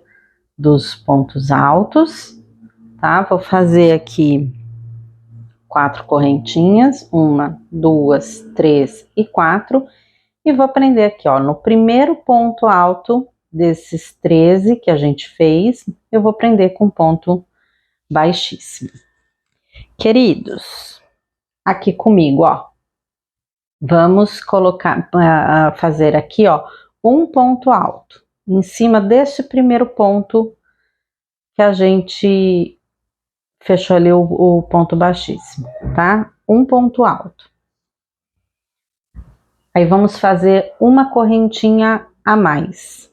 dos pontos altos, tá? Vou fazer aqui 4 correntinhas, 1, 2, 3 e 4, e vou prender aqui, ó, no primeiro ponto alto desses 13 que a gente fez, eu vou prender com ponto baixíssimo. Queridos, aqui comigo, ó, vamos colocar, fazer aqui, ó, um ponto alto em cima desse primeiro ponto que a gente fechou ali o ponto baixíssimo, tá? Um ponto alto. Aí vamos fazer uma correntinha a mais.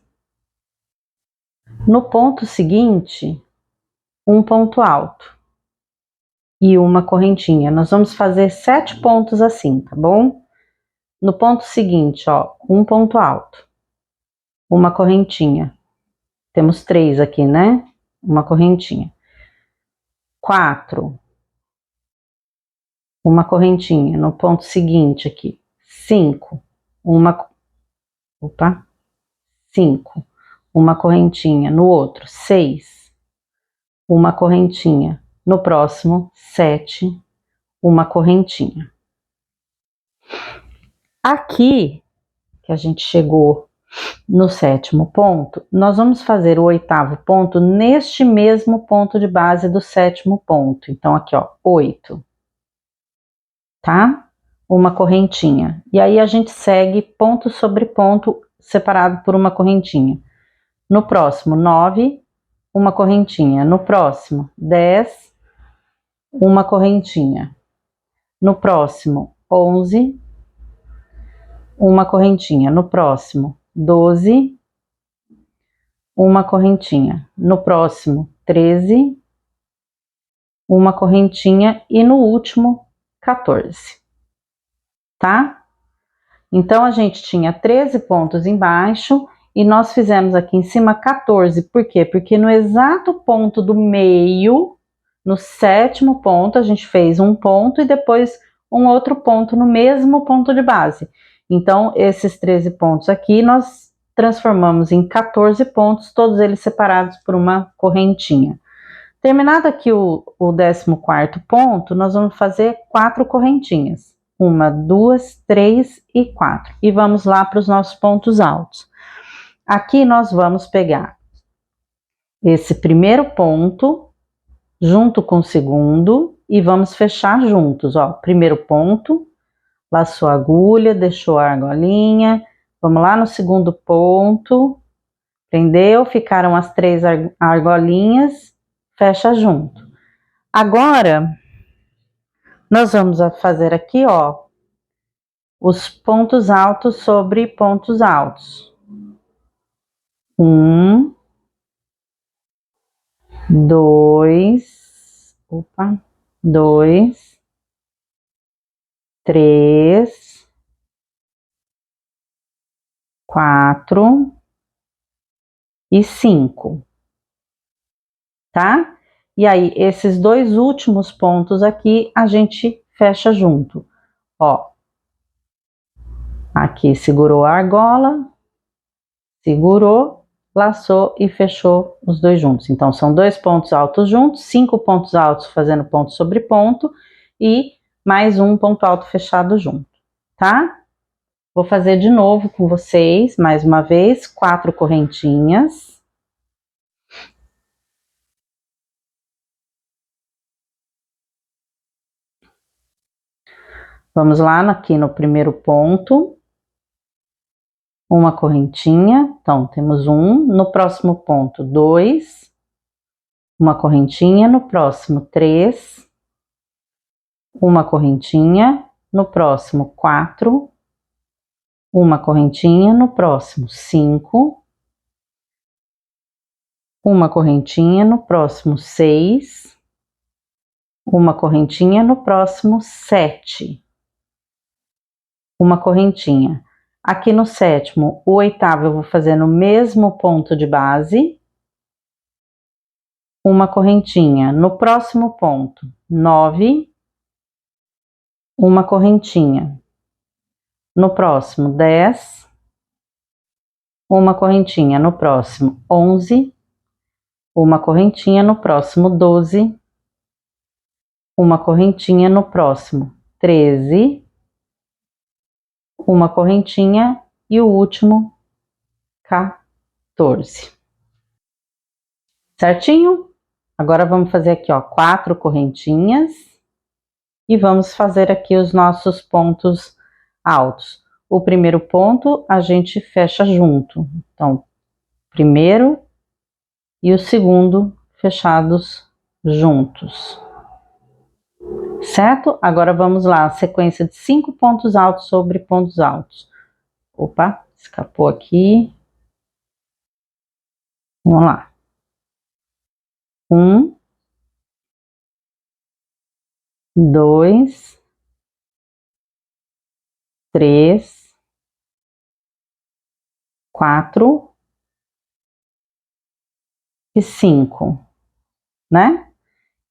No ponto seguinte, um ponto alto e uma correntinha. Nós vamos fazer 7 pontos assim, tá bom? No ponto seguinte, ó, um ponto alto, uma correntinha. Temos 3 aqui, né? Uma correntinha. 4, uma correntinha. No ponto seguinte aqui, 5, uma, 5, uma correntinha. No outro, 6, uma correntinha. No próximo, 7, uma correntinha. Aqui que a gente chegou no 7º ponto, nós vamos fazer o 8º ponto neste mesmo ponto de base do 7º ponto. Então, aqui, ó, 8, tá? Uma correntinha. E aí, a gente segue ponto sobre ponto, separado por uma correntinha. No próximo, 9, uma correntinha. No próximo, 10, uma correntinha. No próximo, 11, uma correntinha. No próximo, 12, uma correntinha. No próximo, 13, uma correntinha. E no último, 14, tá? Então, a gente tinha 13 pontos embaixo e nós fizemos aqui em cima 14. Por quê? Porque no exato ponto do meio, no 7º ponto, a gente fez um ponto e depois um outro ponto no mesmo ponto de base. Então, esses 13 pontos aqui, nós transformamos em 14 pontos, todos eles separados por uma correntinha. Terminado aqui o 14º ponto, nós vamos fazer 4 correntinhas. 1, 2, 3 e 4. E vamos lá para os nossos pontos altos. Aqui nós vamos pegar esse primeiro ponto, junto com o segundo, e vamos fechar juntos, ó. Primeiro ponto, laçou a agulha, deixou a argolinha, vamos lá no segundo ponto, prendeu, ficaram as 3 argolinhas, fecha junto. Agora, nós vamos fazer aqui, ó, os pontos altos sobre pontos altos. 1, 2, 3, 4 e 5, tá? E aí, esses 2 últimos pontos aqui, a gente fecha junto, ó. Aqui segurou a argola, segurou, laçou e fechou os 2 juntos. Então, são 2 pontos altos juntos, 5 pontos altos fazendo ponto sobre ponto e mais um ponto alto fechado junto, tá? Vou fazer de novo com vocês, mais uma vez, 4 correntinhas. Vamos lá, aqui no primeiro ponto, uma correntinha, então temos 1, no próximo ponto 2, uma correntinha, no próximo 3, uma correntinha, no próximo 4, uma correntinha, no próximo 5, uma correntinha, no próximo 6, uma correntinha, no próximo 7, uma correntinha. Aqui no 7º, o 8º eu vou fazer no mesmo ponto de base, uma correntinha. No próximo ponto, 9, uma correntinha. No próximo, 10, uma correntinha. No próximo, 11, uma correntinha. No próximo, 12, uma correntinha. No próximo, 13, uma correntinha. E o último, 14. Certinho? Agora vamos fazer aqui, ó, 4 correntinhas e vamos fazer aqui os nossos pontos altos. O primeiro ponto a gente fecha junto, então, primeiro e o segundo fechados juntos, certo? Agora vamos lá, sequência de 5 pontos altos sobre pontos altos. Opa, escapou aqui. Vamos lá. 1, 2, 3, 4 e 5, né?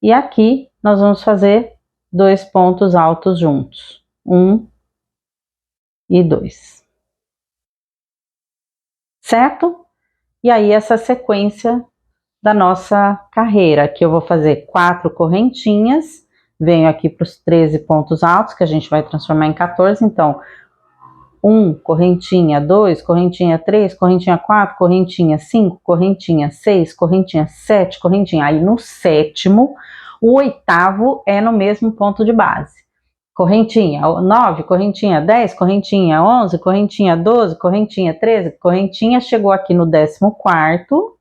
E aqui nós vamos fazer 2 pontos altos juntos, 1 e 2, certo? E aí essa sequência da nossa carreira, aqui eu vou fazer 4 correntinhas, venho aqui para os 13 pontos altos, que a gente vai transformar em 14, então, 1, correntinha 2, correntinha 3, correntinha 4, correntinha 5, correntinha 6, correntinha 7, correntinha. Aí no sétimo, o oitavo é no mesmo ponto de base. Correntinha 9, correntinha 10, correntinha 11, correntinha 12, correntinha 13, correntinha, chegou aqui no 14º,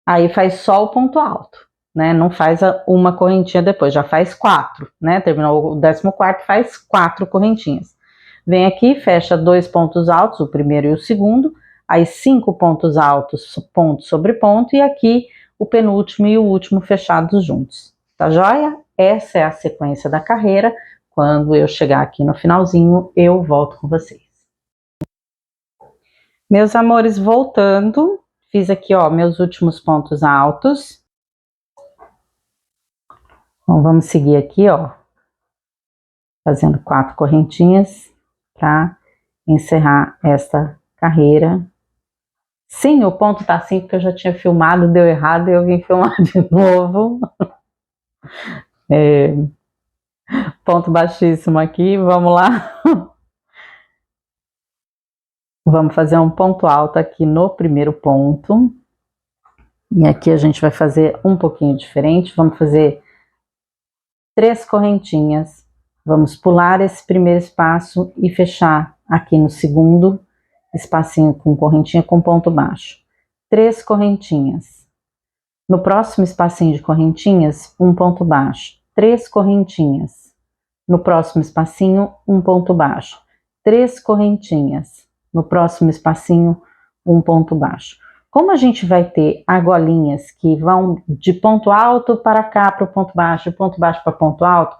aí faz só o ponto alto, né? Não faz uma correntinha depois, já faz 4, né? Terminou o 14º, faz 4 correntinhas. Vem aqui, fecha 2 pontos altos, o primeiro e o segundo, aí 5 pontos altos, ponto sobre ponto, e aqui o penúltimo e o último fechados juntos. Tá joia? Essa é a sequência da carreira. Quando eu chegar aqui no finalzinho, eu volto com vocês. Meus amores, voltando, fiz aqui, ó, meus últimos pontos altos. Então, vamos seguir aqui, ó, fazendo 4 correntinhas para encerrar esta carreira. Sim, o ponto tá assim porque eu já tinha filmado, deu errado e eu vim filmar de novo. Ponto baixíssimo aqui, vamos lá. Vamos fazer um ponto alto aqui no primeiro ponto. E aqui a gente vai fazer um pouquinho diferente, vamos fazer 3 correntinhas. Vamos pular esse primeiro espaço e fechar aqui no segundo espacinho com correntinha com ponto baixo. 3 correntinhas. No próximo espacinho de correntinhas, um ponto baixo. 3 correntinhas. No próximo espacinho, um ponto baixo. 3 correntinhas. No próximo espacinho, um ponto baixo. Como a gente vai ter argolinhas que vão de ponto alto para cá para o ponto baixo, de ponto baixo para ponto alto,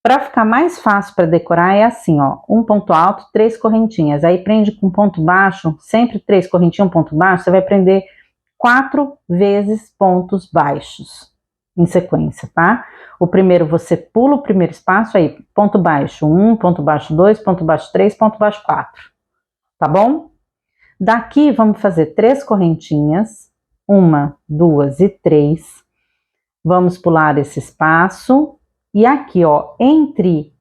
para ficar mais fácil para decorar é assim, ó, um ponto alto, 3 correntinhas, aí prende com ponto baixo, sempre 3 correntinhas, um ponto baixo, você vai prender 4 vezes pontos baixos em sequência, tá? O primeiro você pula o primeiro espaço, aí ponto baixo 1, ponto baixo 2, ponto baixo 3, ponto baixo 4, tá bom? Daqui vamos fazer 3 correntinhas, 1, 2 e 3, vamos pular esse espaço. E aqui, ó, entre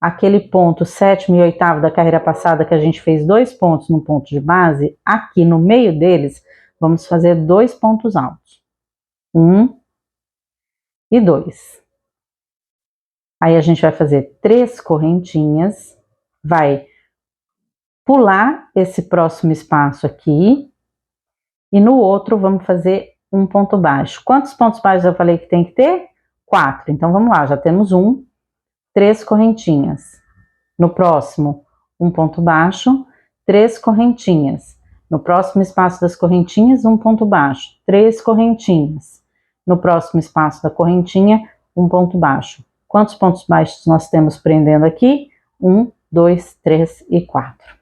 aquele ponto 7º e 8º da carreira passada, que a gente fez 2 pontos no ponto de base, aqui no meio deles, vamos fazer 2 pontos altos. 1 e 2. Aí a gente vai fazer 3 correntinhas, vai pular esse próximo espaço aqui, e no outro vamos fazer um ponto baixo. Quantos pontos baixos eu falei que tem que ter? 4. Então vamos lá, já temos 1, 3 correntinhas. No próximo, um ponto baixo, 3 correntinhas. No próximo espaço das correntinhas, um ponto baixo, 3 correntinhas. No próximo espaço da correntinha, um ponto baixo. Quantos pontos baixos nós temos prendendo aqui? 1, 2, 3 e 4.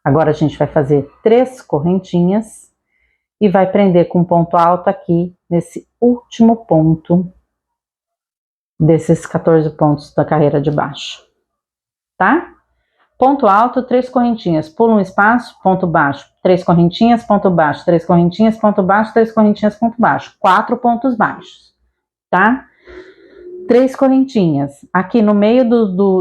Agora a gente vai fazer 3 correntinhas e vai prender com ponto alto aqui nesse último ponto desses 14 pontos da carreira de baixo, tá? Ponto alto, 3 correntinhas, pula um espaço, ponto baixo, 3 correntinhas, ponto baixo, 3 correntinhas, ponto baixo, 3 correntinhas, ponto baixo, 4 pontos baixos, tá? 3 correntinhas, aqui no meio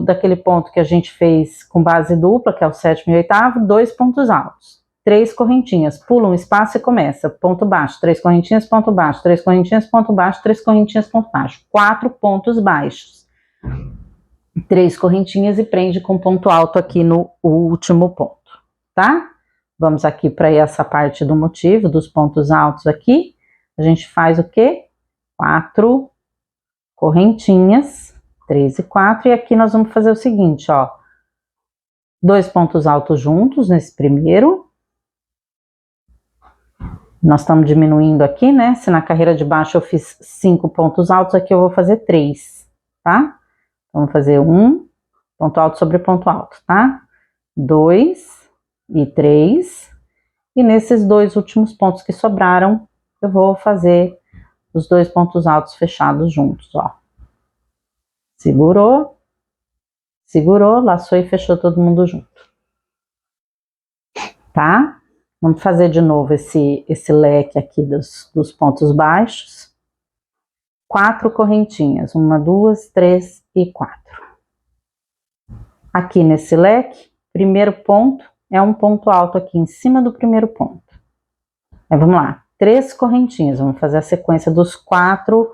daquele ponto que a gente fez com base dupla, que é o 7º e 8º, 2 pontos altos. 3 correntinhas, pula um espaço e começa, ponto baixo, 3 correntinhas, ponto baixo, 3 correntinhas, ponto baixo, 3 correntinhas, ponto baixo, 4 pontos baixos, 3 correntinhas e prende com ponto alto aqui no último ponto, tá? Vamos aqui para essa parte do motivo, dos pontos altos aqui, a gente faz o quê? 4 correntinhas, 3 e 4, e aqui nós vamos fazer o seguinte, ó, 2 pontos altos juntos nesse primeiro. Nós estamos diminuindo aqui, né? Se na carreira de baixo eu fiz 5 pontos altos, aqui eu vou fazer 3, tá? Vamos fazer 1, ponto alto sobre ponto alto, tá? 2 e 3. E nesses 2 últimos pontos que sobraram, eu vou fazer os 2 pontos altos fechados juntos, ó. Segurou, segurou, laçou e fechou todo mundo junto, tá? Vamos fazer de novo esse leque aqui dos pontos baixos. 4 correntinhas, 1, 2, 3 e 4. Aqui nesse leque, primeiro ponto é um ponto alto aqui em cima do primeiro ponto. Aí vamos lá, 3 correntinhas, vamos fazer a sequência dos 4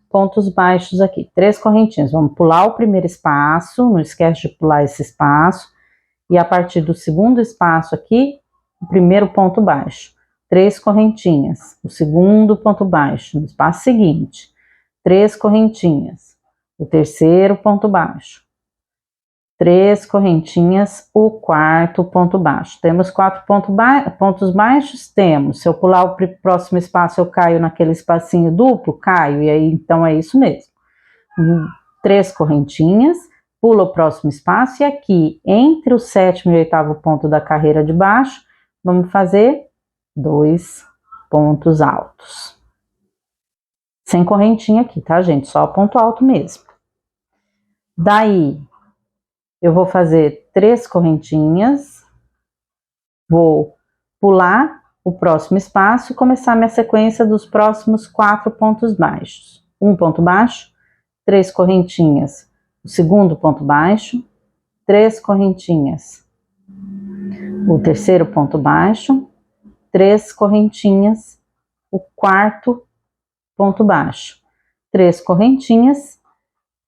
pontos baixos aqui, 3 correntinhas, vamos pular o primeiro espaço, não esquece de pular esse espaço, e a partir do segundo espaço aqui, o primeiro ponto baixo, 3 correntinhas, o segundo ponto baixo, no espaço seguinte, 3 correntinhas, o terceiro ponto baixo, 3 correntinhas, o quarto ponto baixo. Temos 4 pontos baixos? Temos. Se eu pular o próximo espaço, eu caio naquele espacinho duplo? Caio, e aí então é isso mesmo. 3 correntinhas, pula o próximo espaço, e aqui, entre o 7º e o 8º ponto da carreira de baixo, vamos fazer 2 pontos altos. Sem correntinha aqui, tá, gente? Só ponto alto mesmo. Daí, eu vou fazer 3 correntinhas, vou pular o próximo espaço e começar minha sequência dos próximos 4 pontos baixos. Um ponto baixo, 3 correntinhas, o segundo ponto baixo, 3 correntinhas, o terceiro ponto baixo, 3 correntinhas, o quarto ponto baixo, 3 correntinhas,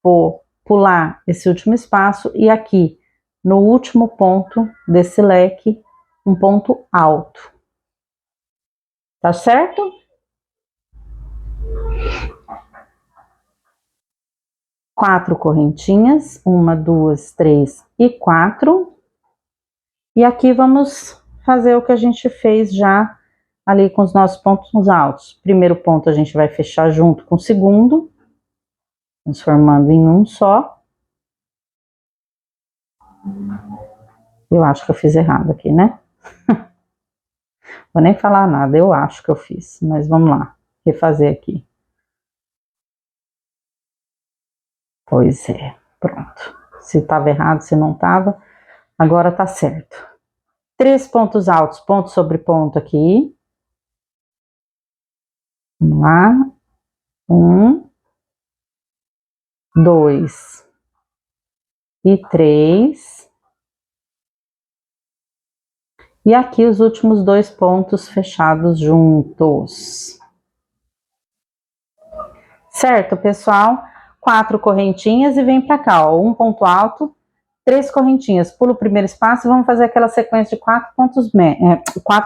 vou pular esse último espaço e aqui no último ponto desse leque, um ponto alto. Tá certo? Quatro correntinhas, 1, 2, 3 e 4. E aqui vamos fazer o que a gente fez já ali com os nossos pontos altos. Primeiro ponto a gente vai fechar junto com o segundo, transformando em um só. Eu acho que eu fiz errado aqui, né? Vou nem falar nada, eu acho que eu fiz, mas vamos lá, refazer aqui. Pois é, pronto. Se estava errado, se não estava, agora tá certo. 3 pontos altos, ponto sobre ponto aqui. Vamos lá. 1, 2 e 3. E aqui os últimos 2 pontos fechados juntos. Certo, pessoal? 4 correntinhas e vem para cá, ó, um ponto alto, 3 correntinhas, pula o primeiro espaço e vamos fazer aquela sequência de 4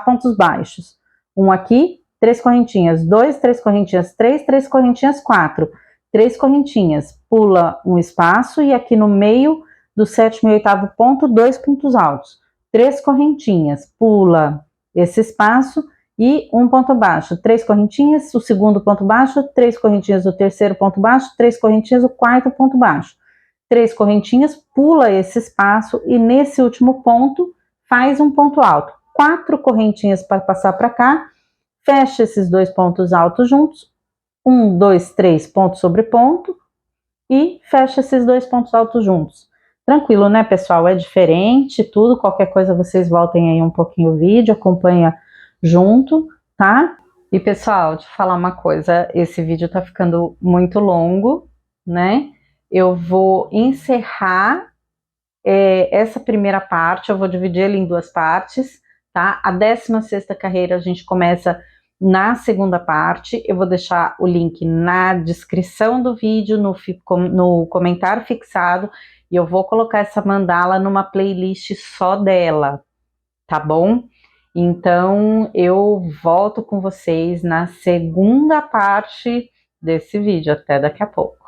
pontos baixos. Um aqui, 3 correntinhas, 2, 3 correntinhas, 3, 3 correntinhas, 4. 3 correntinhas, pula um espaço e aqui no meio do 7º e 8º ponto, 2 pontos altos. 3 correntinhas, pula esse espaço e um ponto baixo, 3 correntinhas, o segundo ponto baixo, 3 correntinhas, o terceiro ponto baixo, 3 correntinhas, o quarto ponto baixo. 3 correntinhas, pula esse espaço e nesse último ponto faz um ponto alto. 4 correntinhas para passar para cá, fecha esses 2 pontos altos juntos, 1, 2, 3 ponto sobre ponto e fecha esses 2 pontos altos juntos. Tranquilo, né, pessoal? É diferente tudo, qualquer coisa vocês voltem aí um pouquinho o vídeo, acompanha junto, tá? E pessoal, deixa eu falar uma coisa, esse vídeo tá ficando muito longo, né? Eu vou encerrar essa primeira parte, eu vou dividir ele em 2 partes, tá? A 16ª carreira a gente começa na segunda parte, eu vou deixar o link na descrição do vídeo, no comentário fixado, e eu vou colocar essa mandala numa playlist só dela, tá bom? Então, eu volto com vocês na segunda parte desse vídeo. Até daqui a pouco.